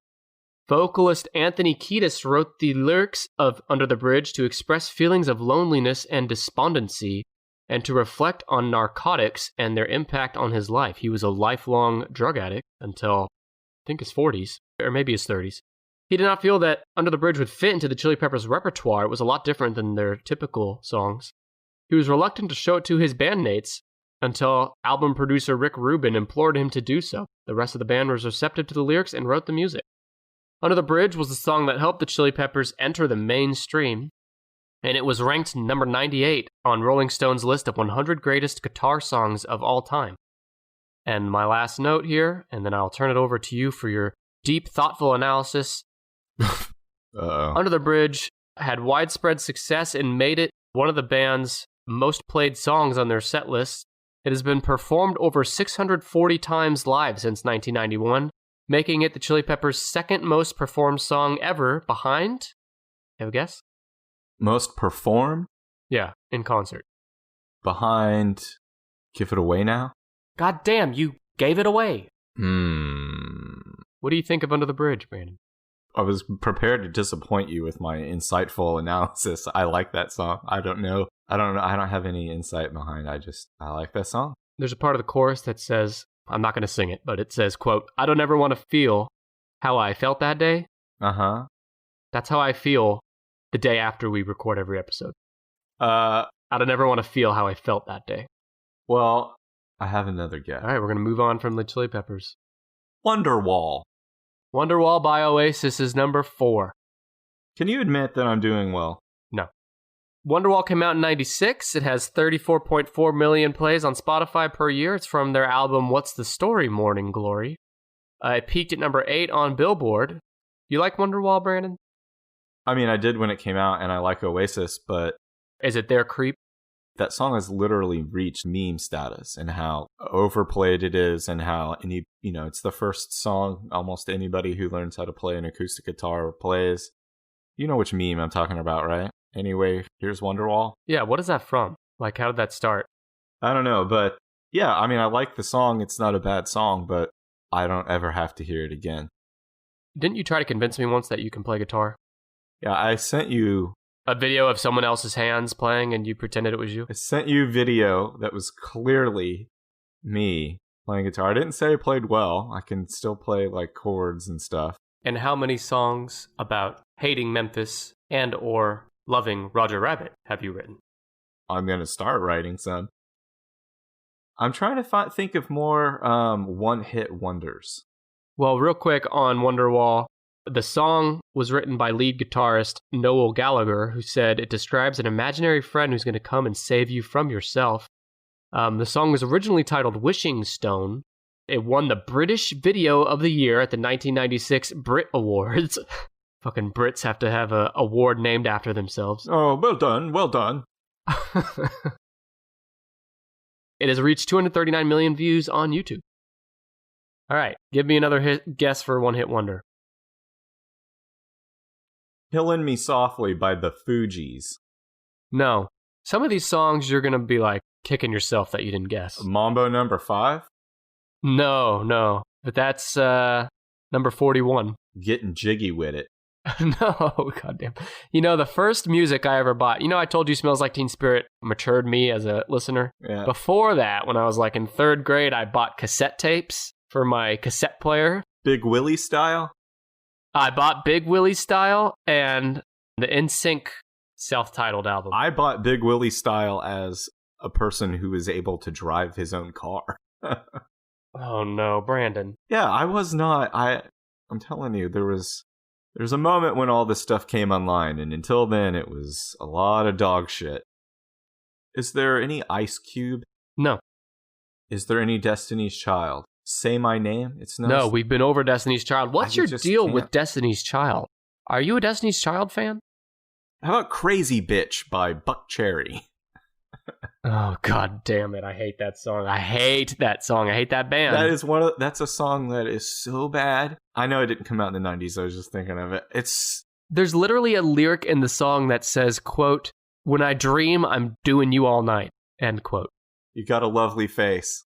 Vocalist Anthony Kiedis wrote the lyrics of Under the Bridge to express feelings of loneliness and despondency and to reflect on narcotics and their impact on his life. He was a lifelong drug addict until, I think, his 40s, or maybe his 30s. He did not feel that Under the Bridge would fit into the Chili Peppers' repertoire. It was a lot different than their typical songs. He was reluctant to show it to his bandmates until album producer Rick Rubin implored him to do so. The rest of the band was receptive to the lyrics and wrote the music. Under the Bridge was the song that helped the Chili Peppers enter the mainstream, and it was ranked number 98 on Rolling Stone's list of 100 greatest guitar songs of all time. And my last note here, and then I'll turn it over to you for your deep, thoughtful analysis. Under the Bridge had widespread success and made it one of the band's most played songs on their set list. It has been performed over 640 times live since 1991, making it the Chili Peppers' second most performed song ever behind, have a guess? Most performed? Yeah, in concert. Behind Give It Away Now? God damn, you gave it away. What do you think of Under the Bridge, Brandon? I was prepared to disappoint you with my insightful analysis. I like that song. I don't know. I don't have any insight behind. I like that song. There's a part of the chorus that says, I'm not going to sing it, but it says, quote, I don't ever want to feel how I felt that day. Uh-huh. That's how I feel the day after we record every episode. I don't ever want to feel how I felt that day. Well, I have another guess. All right, we're going to move on from the Chili Peppers. Wonderwall. Wonderwall by Oasis is number 4. Can you admit that I'm doing well? No. Wonderwall came out in 96. It has 34.4 million plays on Spotify per year. It's from their album What's the Story, Morning Glory. It peaked at number 8 on Billboard. You like Wonderwall, Brandon? I mean, I did when it came out, and I like Oasis, but... Is it their creep? That song has literally reached meme status, and how overplayed it is, and how it's the first song almost anybody who learns how to play an acoustic guitar plays. You know which meme I'm talking about, right? Anyway, here's Wonderwall. Yeah, what is that from? Like, how did that start? I don't know, but yeah, I mean, I like the song. It's not a bad song, but I don't ever have to hear it again. Didn't you try to convince me once that you can play guitar? Yeah, I sent you... a video of someone else's hands playing and you pretended it was you? I sent you video that was clearly me playing guitar. I didn't say I played well. I can still play like chords and stuff. And how many songs about hating Memphis and or loving Roger Rabbit have you written? I'm going to start writing some. I'm trying to think of more one-hit wonders. Well, real quick on Wonderwall, the song was written by lead guitarist Noel Gallagher, who said it describes an imaginary friend who's going to come and save you from yourself. The song was originally titled Wishing Stone. It won the British Video of the Year at the 1996 Brit Awards. Fucking Brits have to have an award named after themselves. Oh, well done, well done. It has reached 239 million views on YouTube. All right, give me another guess for one hit wonder. Killing Me Softly by the Fugees. No. Some of these songs you're going to be like kicking yourself that you didn't guess. Mambo number 5? No. But that's number 41. Getting Jiggy With It. No, goddamn. You know, the first music I ever bought, I told you Smells Like Teen Spirit matured me as a listener. Yeah. Before that, when I was like in 3rd grade, I bought cassette tapes for my cassette player. Big Willie style? I bought Big Willie style and the NSYNC self-titled album. I bought Big Willie style as a person who is able to drive his own car. Oh no, Brandon. Yeah, I was not. I'm telling you, there's a moment when all this stuff came online, and until then, it was a lot of dog shit. Is there any Ice Cube? No. Is there any Destiny's Child? Say My Name? It's not. No, we've been over Destiny's Child. What's your deal can't. with Destiny's Child? Are you a Destiny's Child fan? How about Crazy Bitch by Buck Cherry? Oh, god damn it. I hate that song. I hate that song. I hate that band. That's a song that is so bad. I know it didn't come out in the 90s. I was just thinking of it. There's literally a lyric in the song that says, quote, "When I dream, I'm doing you all night," end quote. You got a lovely face.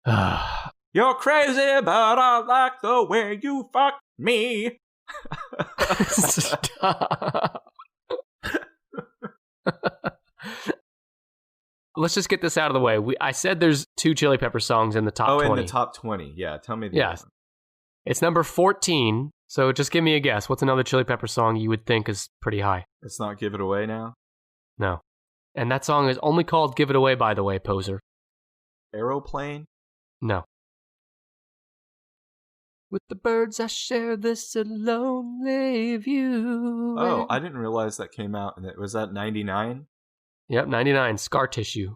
You're crazy, but I like the way you fuck me. Stop. Let's just get this out of the way. I said there's 2 Chili Pepper songs in the top 20. Oh, in the top 20. Yeah, tell me the other one. It's number 14, so just give me a guess. What's another Chili Pepper song you would think is pretty high? Let's not give it away now. No. And that song is only called Give It Away, by the way, poser. Aeroplane? No. With the birds I share this lonely view. Oh, I didn't realize that came out. Was that 99? Yep, 99, Scar Tissue.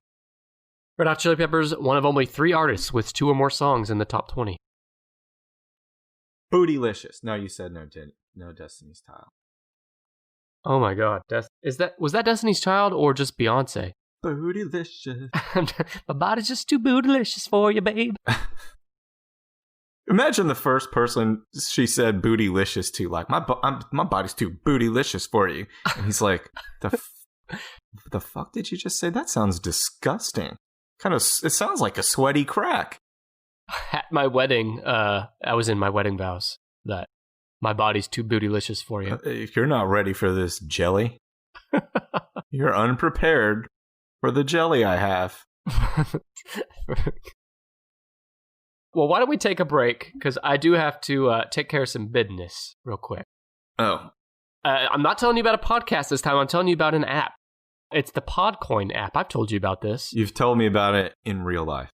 Red Hot Chili Peppers, one of only 3 artists with 2 or more songs in the top 20. Bootylicious. No, you said no Destiny's Child. Oh my god. Was that Destiny's Child or just Beyonce? Bootylicious. My body's just too bootylicious for you, babe. Imagine the first person she said bootylicious to, like, my body's too bootylicious for you. And he's like, the fuck did you just say? That sounds disgusting. It sounds like a sweaty crack. At my wedding, I was in my wedding vows that my body's too bootylicious for you. If you're not ready for this jelly, you're unprepared for the jelly I have. Well, why don't we take a break? Because I do have to take care of some business real quick. Oh. I'm not telling you about a podcast this time. I'm telling you about an app. It's the Podcoin app. I've told you about this. You've told me about it in real life.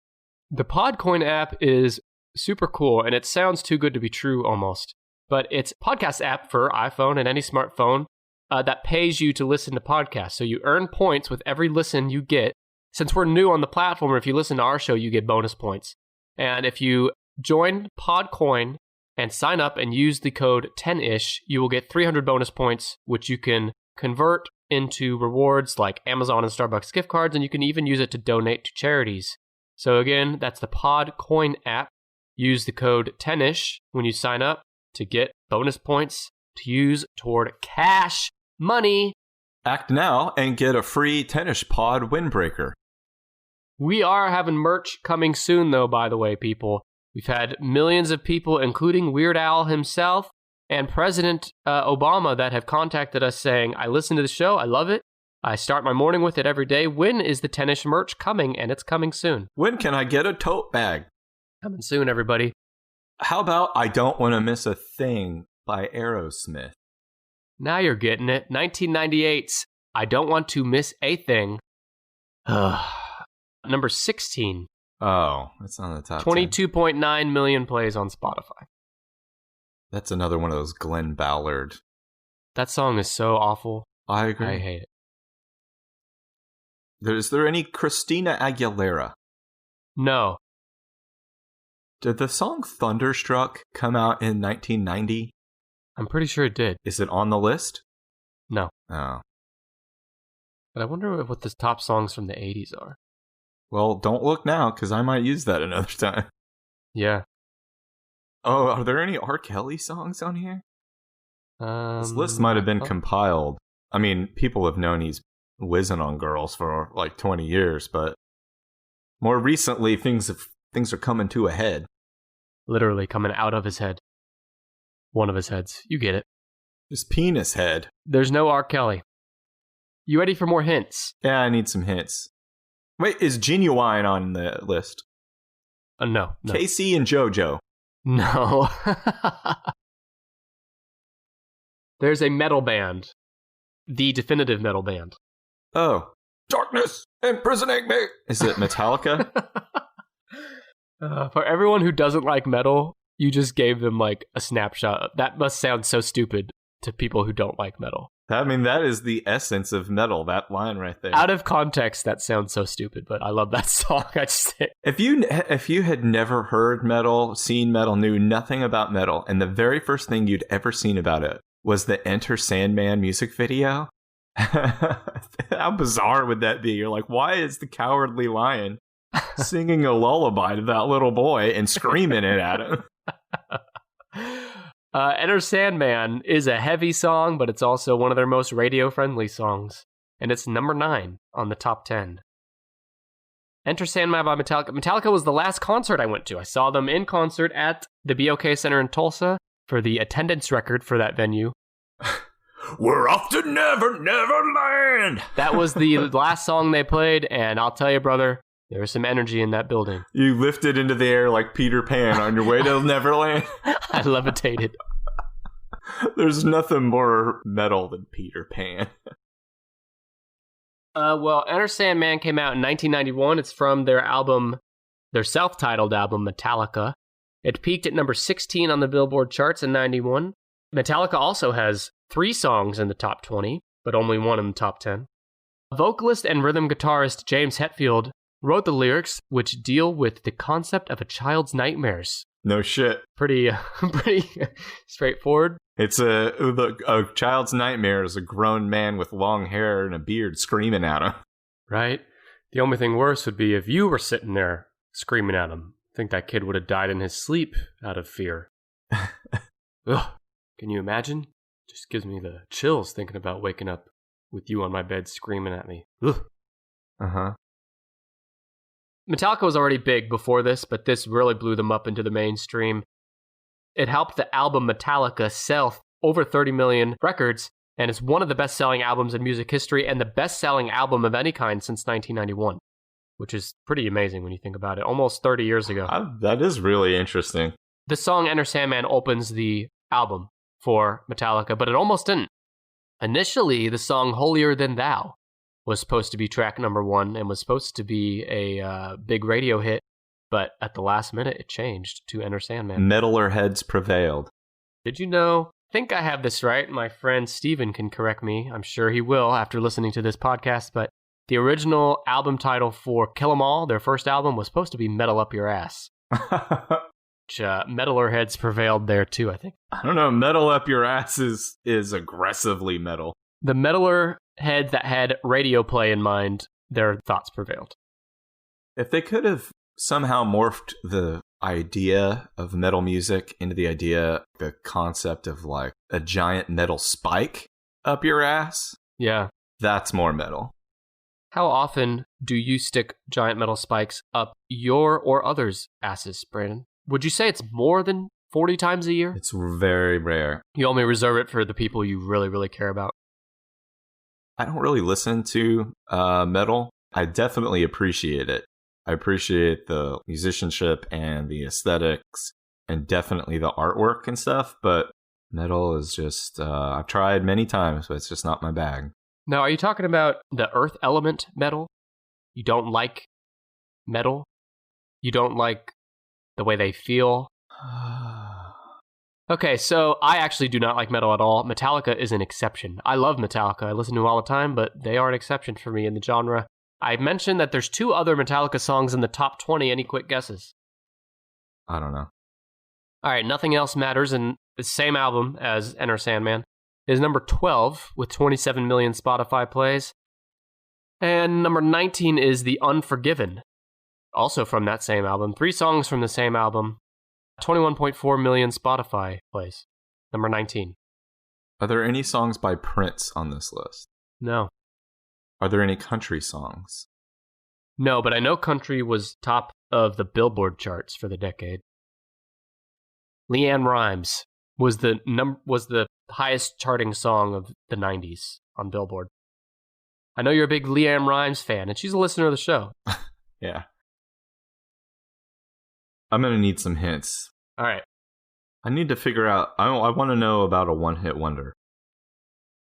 The Podcoin app is super cool, and it sounds too good to be true almost. But it's a podcast app for iPhone and any smartphone that pays you to listen to podcasts. So you earn points with every listen you get. Since we're new on the platform, if you listen to our show, you get bonus points. And if you join Podcoin and sign up and use the code 10ish, you will get 300 bonus points, which you can convert into rewards like Amazon and Starbucks gift cards, and you can even use it to donate to charities. So again, that's the Podcoin app. Use the code 10ish when you sign up to get bonus points to use toward cash money. Act now and get a free 10ish pod windbreaker. We are having merch coming soon, though, by the way, people. We've had millions of people, including Weird Al himself and President Obama, that have contacted us saying, I listen to the show, I love it, I start my morning with it every day. When is the 10ish merch coming? And it's coming soon. When can I get a tote bag? Coming soon, everybody. How about I Don't Want to Miss a Thing by Aerosmith? Now you're getting it. 1998's I Don't Want to Miss a Thing. Number 16. Oh, that's on the top 22.9 million plays on Spotify. That's another one of those Glenn Ballard. That song is so awful. I agree. I hate it. Is there any Christina Aguilera? No. Did the song Thunderstruck come out in 1990? I'm pretty sure it did. Is it on the list? No. Oh. But I wonder what the top songs from the 80s are. Well, don't look now, because I might use that another time. Yeah. Oh, are there any R. Kelly songs on here? This list might have been compiled. I mean, people have known he's whizzing on girls for like 20 years, but more recently, things are coming to a head. Literally coming out of his head. One of his heads. You get it. His penis head. There's no R. Kelly. You ready for more hints? Yeah, I need some hints. Wait, is Genuine on the list? No. Casey and JoJo. No. There's a metal band. The definitive metal band. Oh. Darkness imprisoning me. Is it Metallica? For everyone who doesn't like metal, you just gave them like a snapshot. That must sound so stupid. to people who don't like metal. I mean, that is the essence of metal, that line right there. Out of context, that sounds so stupid, but I love that song. I just if you had never heard metal, seen metal, knew nothing about metal, and the very first thing you'd ever seen about it was the Enter Sandman music video, how bizarre would that be? You're like, why is the Cowardly Lion singing a lullaby to that little boy and screaming it at him? Enter Sandman is a heavy song, but it's also one of their most radio-friendly songs. And it's number 9 on the top 10. Enter Sandman by Metallica. Metallica was the last concert I went to. I saw them in concert at the BOK Center in Tulsa for the attendance record for that venue. We're off to Neverland! That was the last song they played, and I'll tell you, brother, there was some energy in that building. You lifted into the air like Peter Pan on your way to Neverland. I levitated. There's nothing more metal than Peter Pan. Well, Enter Sandman came out in 1991. It's from their self-titled album, Metallica. It peaked at number 16 on the Billboard charts in 91. Metallica also has 3 songs in the top 20, but only 1 in the top 10. Vocalist and rhythm guitarist James Hetfield wrote the lyrics, which deal with the concept of a child's nightmares. No shit. Pretty straightforward. It's a child's nightmare is a grown man with long hair and a beard screaming at him. Right? The only thing worse would be if you were sitting there screaming at him. I think that kid would have died in his sleep out of fear. Ugh. Can you imagine? Just gives me the chills thinking about waking up with you on my bed screaming at me. Ugh. Uh-huh. Metallica was already big before this, but this really blew them up into the mainstream. It helped the album Metallica sell over 30 million records, and it's one of the best-selling albums in music history and the best-selling album of any kind since 1991, which is pretty amazing when you think about it. Almost 30 years ago. That is really interesting. The song Enter Sandman opens the album for Metallica, but it almost didn't. Initially, the song Holier Than Thou was supposed to be track number 1 and was supposed to be a big radio hit, but at the last minute it changed to Enter Sandman. Metaler heads prevailed. Did you know? I think I have this right. My friend Steven can correct me. I'm sure he will after listening to this podcast, but the original album title for Kill 'Em All, their first album, was supposed to be Metal Up Your Ass. Which, metaler heads prevailed there too, I think. I don't know. Metal Up Your Ass is aggressively metal. The metaler heads that had radio play in mind, their thoughts prevailed. If they could have somehow morphed the idea of metal music into the concept of like a giant metal spike up your ass, yeah, that's more metal. How often do you stick giant metal spikes up your or others' asses, Brandon? Would you say it's more than 40 times a year? It's very rare. You only reserve it for the people you really, really care about. I don't really listen to metal. I definitely appreciate it. I appreciate the musicianship and the aesthetics and definitely the artwork and stuff, but metal is just, I've tried many times, but it's just not my bag. Now, are you talking about the earth element metal? You don't like metal? You don't like the way they feel? Okay, so I actually do not like metal at all. Metallica is an exception. I love Metallica. I listen to them all the time, but they are an exception for me in the genre. I mentioned that there's 2 other Metallica songs in the top 20. Any quick guesses? I don't know. All right, Nothing Else Matters, in the same album as Enter Sandman, is number 12 with 27 million Spotify plays. And number 19 is The Unforgiven, also from that same album. 3 songs from the same album. 21.4 million Spotify plays. Number 19. Are there any songs by Prince on this list? No. Are there any country songs? No, but I know country was top of the Billboard charts for the decade. LeAnn Rimes was the highest charting song of the 90s on Billboard. I know you're a big LeAnn Rimes fan, and she's a listener of the show. Yeah. I'm going to need some hints. All right. I need to figure out, I want to know about a one-hit wonder.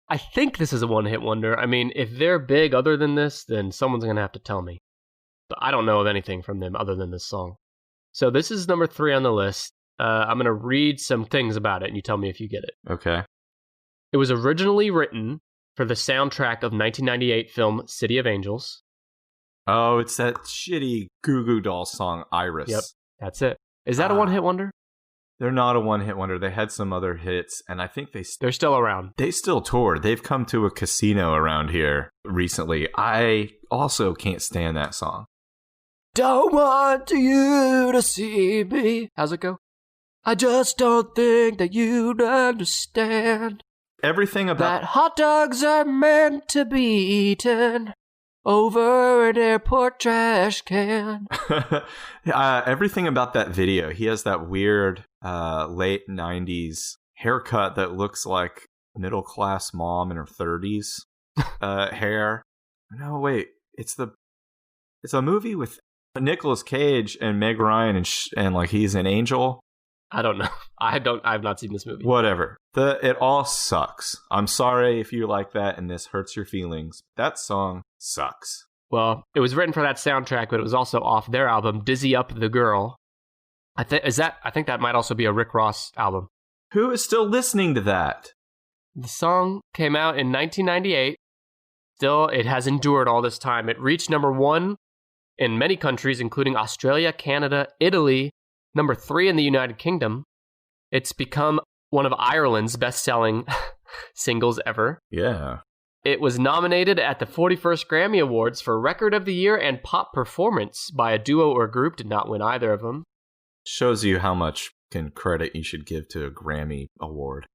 I think this is a one-hit wonder. I mean, if they're big other than this, then someone's going to have to tell me. But I don't know of anything from them other than this song. So this is number 3 on the list. I'm going to read some things about it, and you tell me if you get it. Okay. It was originally written for the soundtrack of 1998 film City of Angels. Oh, it's that shitty Goo Goo Dolls song, Iris. Yep, that's it. Is that a one-hit wonder? They're not a one-hit wonder. They had some other hits, and I think they're still around. They still toured. They've come to a casino around here recently. I also can't stand that song. Don't want you to see me. How's it go? I just don't think that you'd understand. Everything about that hot dogs are meant to be eaten over an airport trash can. Everything about that video. He has that weird late 90s haircut that looks like middle-class mom in her 30s hair. No, wait. It's a movie with Nicolas Cage and Meg Ryan and like he's an angel. I don't know. I've not seen this movie. Whatever. It all sucks. I'm sorry if you like that and this hurts your feelings. That song sucks. Well, it was written for that soundtrack, but it was also off their album, Dizzy Up the Girl. I think that might also be a Rick Ross album. Who is still listening to that? The song came out in 1998. Still, it has endured all this time. It reached number 1 in many countries, including Australia, Canada, Italy, number 3 in the United Kingdom. It's become one of Ireland's best-selling singles ever. Yeah. It was nominated at the 41st Grammy Awards for Record of the Year and Pop Performance by a duo or group. Did not win either of them. Shows you how much credit you should give to a Grammy Award.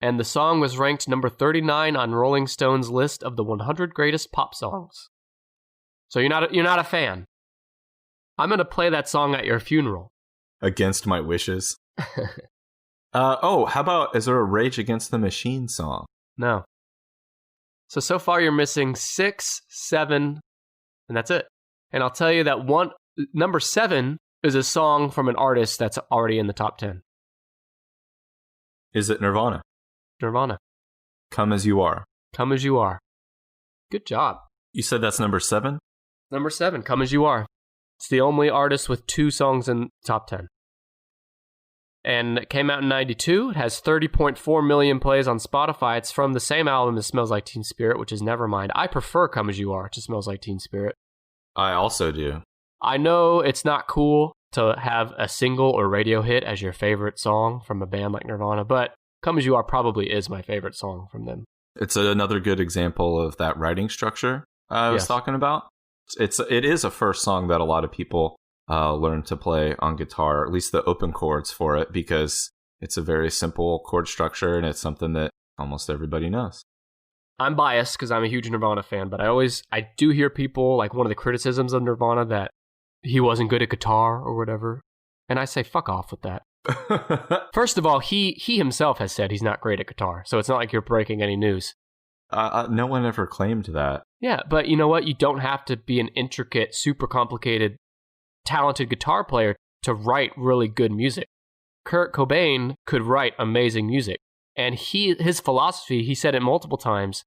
And the song was ranked number 39 on Rolling Stone's list of the 100 greatest pop songs. So you're not a fan. I'm going to play that song at your funeral. Against my wishes. How about, is there a Rage Against the Machine song? No. So far you're missing 6, 7, and that's it. And I'll tell you that number 7 is a song from an artist that's already in the top 10. Is it Nirvana? Nirvana. Come As You Are. Come As You Are. Good job. You said that's number 7? Number 7, Come As You Are. It's the only artist with 2 songs in the top 10. And it came out in 92. It has 30.4 million plays on Spotify. It's from the same album as Smells Like Teen Spirit, which is Nevermind. I prefer Come As You Are to Smells Like Teen Spirit. I also do. I know it's not cool to have a single or radio hit as your favorite song from a band like Nirvana, but Come As You Are probably is my favorite song from them. It's another good example of that writing structure I was talking about. It is a first song that a lot of people learn to play on guitar, at least the open chords for it, because it's a very simple chord structure and it's something that almost everybody knows. I'm biased because I'm a huge Nirvana fan, but I do hear people, like one of the criticisms of Nirvana, that he wasn't good at guitar or whatever. And I say, fuck off with that. First of all, he himself has said he's not great at guitar, so it's not like you're breaking any news. No one ever claimed that. Yeah, but you know what? You don't have to be an intricate, super complicated, talented guitar player to write really good music. Kurt Cobain could write amazing music. And his philosophy, he said it multiple times,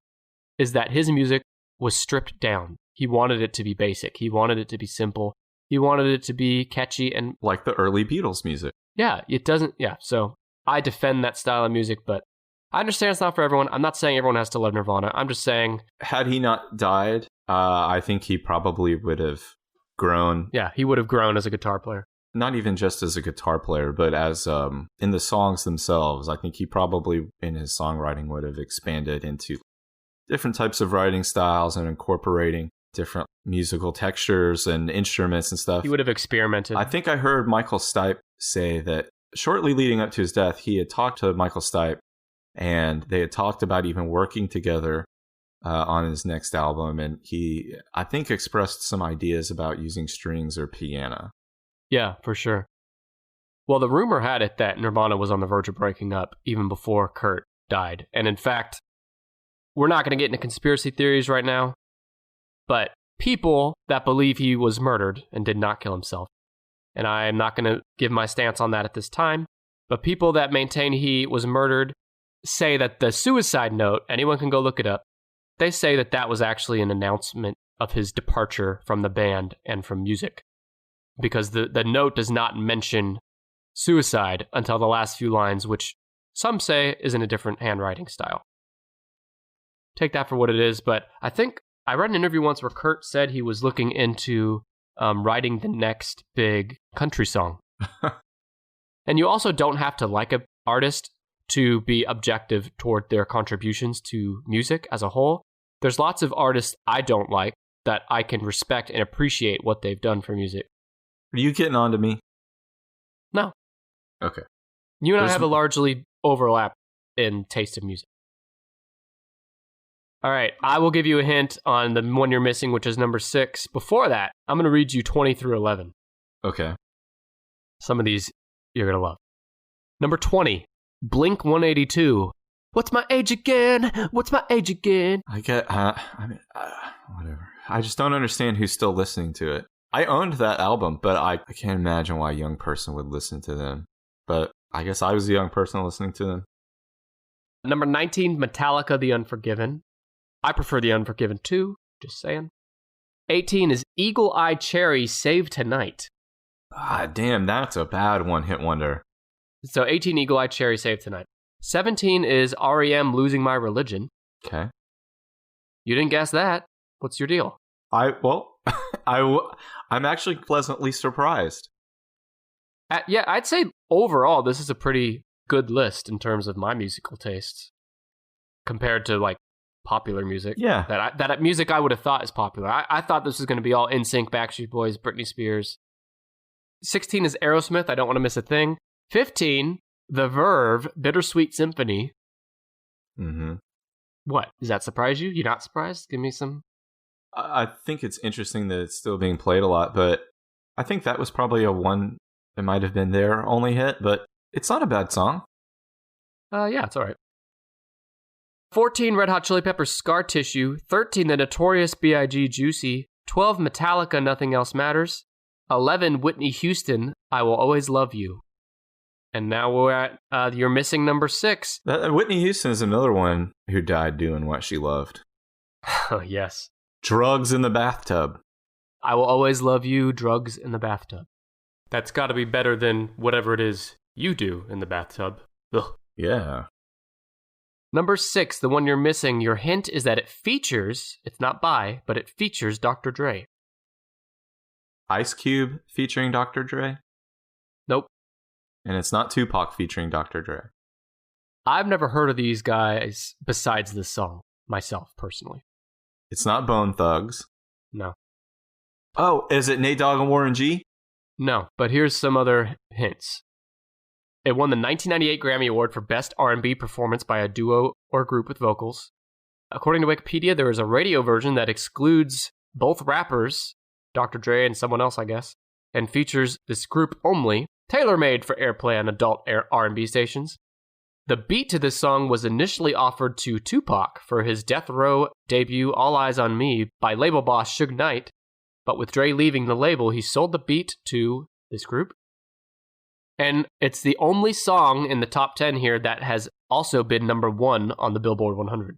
is that his music was stripped down. He wanted it to be basic. He wanted it to be simple. He wanted it to be catchy and... like the early Beatles music. Yeah, it doesn't... Yeah, so I defend that style of music, but I understand it's not for everyone. I'm not saying everyone has to love Nirvana. I'm just saying... had he not died, I think he probably would have grown. Yeah, he would have grown as a guitar player. Not even just as a guitar player, but as in the songs themselves. I think he probably, in his songwriting, would have expanded into different types of writing styles and incorporating different musical textures and instruments and stuff. He would have experimented. I think I heard Michael Stipe say that shortly leading up to his death, he had talked to Michael Stipe and they had talked about even working together on his next album. And he, I think, expressed some ideas about using strings or piano. Yeah, for sure. Well, the rumor had it that Nirvana was on the verge of breaking up even before Kurt died. And in fact, we're not going to get into conspiracy theories right now, but people that believe he was murdered and did not kill himself, and I'm not going to give my stance on that at this time, but people that maintain he was murdered say that the suicide note, anyone can go look it up, they say that that was actually an announcement of his departure from the band and from music. Because the note does not mention suicide until the last few lines, which some say is in a different handwriting style. take that for what it is. But I think I read an interview once where Kurt said he was looking into writing the next big country song. And you also don't have to like an artist to be objective toward their contributions to music as a whole. There's lots of artists I don't like that I can respect and appreciate what they've done for music. Are you getting on to me? No. Okay. You and I have a largely overlap in taste of music. All right, I will give you a hint on the one you're missing, which is number 6. Before that, I'm going to read you 20 through 11. Okay. Some of these you're going to love. Number 20, Blink 182. What's my age again? What's my age again? I get, whatever. I just don't understand who's still listening to it. I owned that album, but I can't imagine why a young person would listen to them. But I guess I was a young person listening to them. Number 19, Metallica, The Unforgiven. I prefer The Unforgiven too, just saying. 18 is Eagle Eye Cherry, Save Tonight. Ah, damn, that's a bad one-hit wonder. So 18, Eagle Eye Cherry, Save Tonight. 17 is REM, Losing My Religion. Okay. You didn't guess that. What's your deal? I'm actually pleasantly surprised. Yeah, I'd say overall this is a pretty good list in terms of my musical tastes compared to like popular music. Yeah. That music I would have thought is popular. I thought this was going to be all NSYNC, Backstreet Boys, Britney Spears. 16 is Aerosmith, I Don't Want to Miss a Thing. 15, The Verve, Bittersweet Symphony. Mm-hmm. What? Does that surprise you? You're not surprised? Give me some. I think it's interesting that it's still being played a lot, but I think that was probably a one, it might have been their only hit, but it's not a bad song. Yeah, it's all right. 14, Red Hot Chili Peppers, Scar Tissue. 13, The Notorious B.I.G. Juicy. 12, Metallica, Nothing Else Matters. 11, Whitney Houston, I Will Always Love You. And now we're at, you're missing number 6. Whitney Houston is another one who died doing what she loved. Oh, yes. Drugs in the bathtub. I Will Always Love You, Drugs in the Bathtub. That's got to be better than whatever it is you do in the bathtub. Ugh. Yeah. Number 6, the one you're missing, your hint is that it features, it's not by, but it features Dr. Dre. Ice Cube featuring Dr. Dre? Nope. And it's not Tupac featuring Dr. Dre. I've never heard of these guys besides this song, myself, personally. It's not Bone Thugs. No. Oh, is it Nate Dogg and Warren G? No, but here's some other hints. It won the 1998 Grammy Award for Best R&B Performance by a Duo or Group with Vocals. According to Wikipedia, there is a radio version that excludes both rappers, Dr. Dre and someone else, I guess, and features this group only, tailor-made for airplay on adult R&B stations. The beat to this song was initially offered to Tupac for his Death Row debut All Eyes on Me by label boss Suge Knight, but with Dre leaving the label, he sold the beat to this group. And it's the only song in the top 10 here that has also been number 1 on the Billboard 100.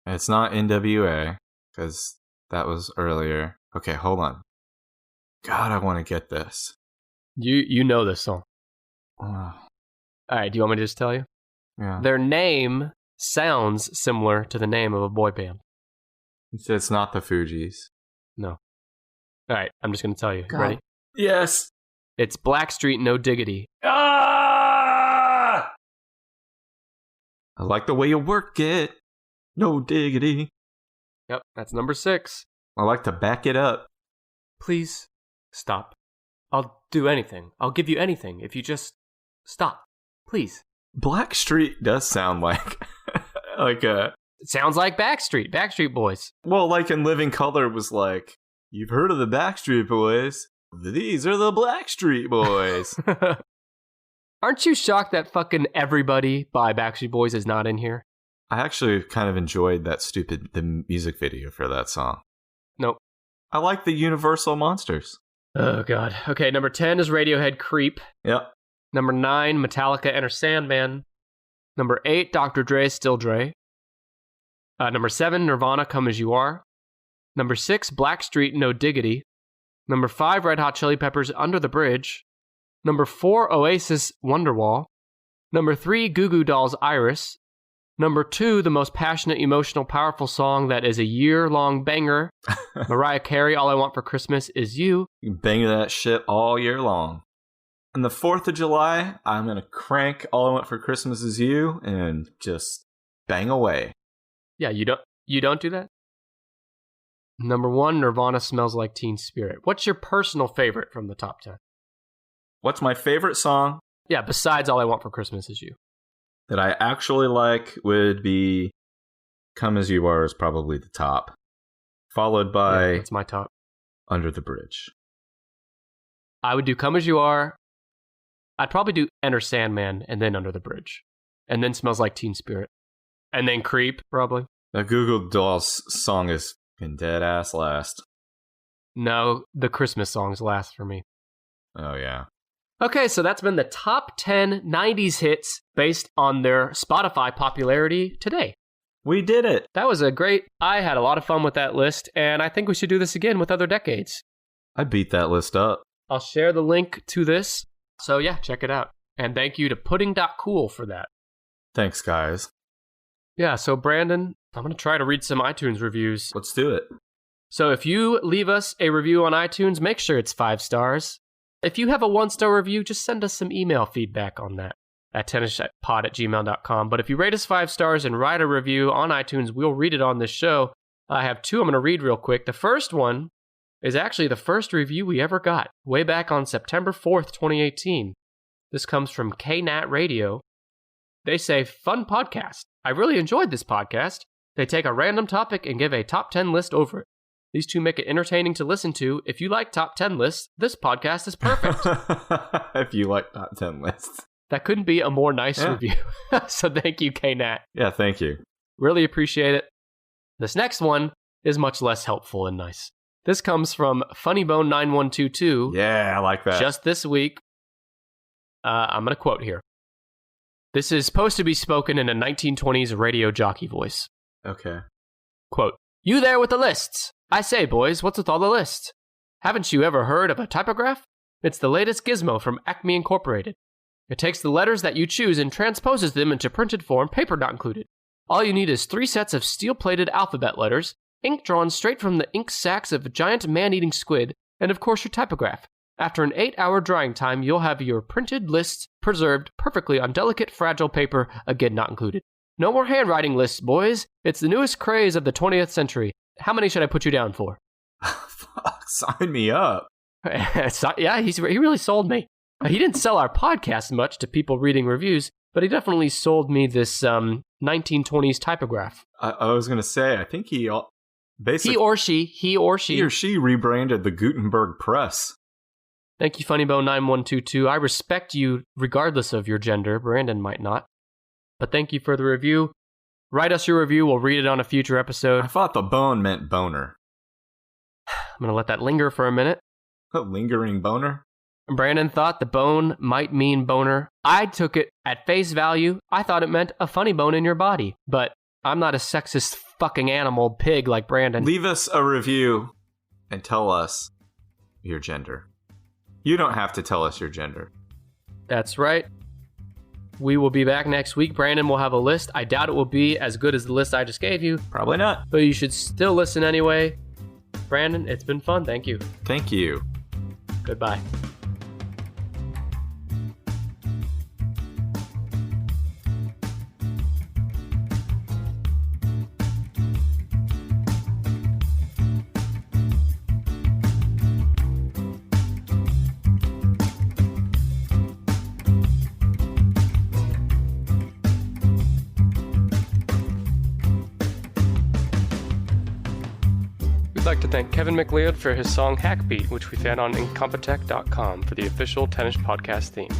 It's not NWA, because that was earlier. Okay, hold on. God, I want to get this. You know this song. Oh. All right, do you want me to just tell you? Yeah. Their name sounds similar to the name of a boy band. It's not the Fugees. No. All right, I'm just going to tell you. God. Ready? Yes. It's Blackstreet, No Diggity. Ah! I like the way you work it. No diggity. Yep, that's number 6. I like to back it up. Please stop. I'll do anything. I'll give you anything if you just stop. Please. Blackstreet does sound like like a... It sounds like Backstreet Boys. Well, like in Living Color was like, you've heard of the Backstreet Boys. These are the Blackstreet Boys. Aren't you shocked that fucking Everybody by Backstreet Boys is not in here? I actually kind of enjoyed the music video for that song. Nope. I like the Universal Monsters. Oh, God. Okay, number 10 is Radiohead, Creep. Yep. Number 9, Metallica, Enter Sandman. Number 8, Dr. Dre, Still Dre. Number 7, Nirvana, Come As You Are. Number 6, Blackstreet, No Diggity. Number 5, Red Hot Chili Peppers, Under the Bridge. Number 4, Oasis, Wonderwall. Number 3, Goo Goo Dolls, Iris. Number 2, the most passionate, emotional, powerful song that is a year-long banger. Mariah Carey, All I Want for Christmas Is You. You bang that shit all year long. On the 4th of July, I'm going to crank All I Want for Christmas Is You and just bang away. Yeah, you don't do that? Number 1, Nirvana, Smells Like Teen Spirit. What's your personal favorite from the top 10? What's my favorite song? Yeah, besides All I Want for Christmas Is You. That I actually like would be Come As You Are is probably the top. Followed by... Yeah, that's my top. Under the Bridge. I would do Come As You Are. I'd probably do Enter Sandman and then Under the Bridge. And then Smells Like Teen Spirit. And then Creep, probably. The Google Dolls song is dead ass last. No, the Christmas songs last for me. Oh, yeah. Okay, so that's been the top 10 90s hits based on their Spotify popularity today. We did it. That was I had a lot of fun with that list, and I think we should do this again with other decades. I beat that list up. I'll share the link to this. So yeah, check it out. And thank you to pudding.cool for that. Thanks, guys. Yeah, so Brandon, I'm going to try to read some iTunes reviews. Let's do it. So if you leave us a review on iTunes, make sure it's 5 stars. If you have a 1-star review, just send us some email feedback on that at tennishpod@gmail.com. But if you rate us 5 stars and write a review on iTunes, we'll read it on this show. I have 2 I'm going to read real quick. The first one is actually the first review we ever got, way back on September 4th, 2018. This comes from KNAT Radio. They say, fun podcast. I really enjoyed this podcast. They take a random topic and give a top 10 list over it. These 2 make it entertaining to listen to. If you like top 10 lists, this podcast is perfect. If you like top 10 lists. That couldn't be a more nice review. So thank you, KNAT. Yeah, thank you. Really appreciate it. This next one is much less helpful and nice. This comes from Funnybone9122. Yeah, I like that. Just this week. I'm going to quote here. This is supposed to be spoken in a 1920s radio jockey voice. Okay. Quote, "You there with the lists? I say, boys, what's with all the lists? Haven't you ever heard of a typograph? It's the latest gizmo from Acme Incorporated. It takes the letters that you choose and transposes them into printed form, paper not included. All you need is 3 sets of steel-plated alphabet letters, ink drawn straight from the ink sacs of a giant man-eating squid, and of course your typograph. After an 8-hour drying time, you'll have your printed lists preserved perfectly on delicate, fragile paper, again not included. No more handwriting lists, boys. It's the newest craze of the 20th century. How many should I put you down for?" Fuck, sign me up. Yeah, he really sold me. He didn't sell our podcast much to people reading reviews, but he definitely sold me this 1920s typograph. I was going to say, I think he or she rebranded the Gutenberg Press. Thank you, Funnybone9122. I respect you regardless of your gender. Brandon might not. But thank you for the review. Write us your review. We'll read it on a future episode. I thought the bone meant boner. I'm going to let that linger for a minute. A lingering boner? Brandon thought the bone might mean boner. I took it at face value. I thought it meant a funny bone in your body. But I'm not a sexist fucking animal pig like Brandon. Leave us a review and tell us your gender. You don't have to tell us your gender. That's right. We will be back next week. Brandon will have a list. I doubt it will be as good as the list I just gave you. Probably not. But you should still listen anyway. Brandon, it's been fun. Thank you. Thank you. Goodbye. We'd like to thank Kevin MacLeod for his song Hackbeat, which we found on Incompetech.com for the official Tennis Podcast theme.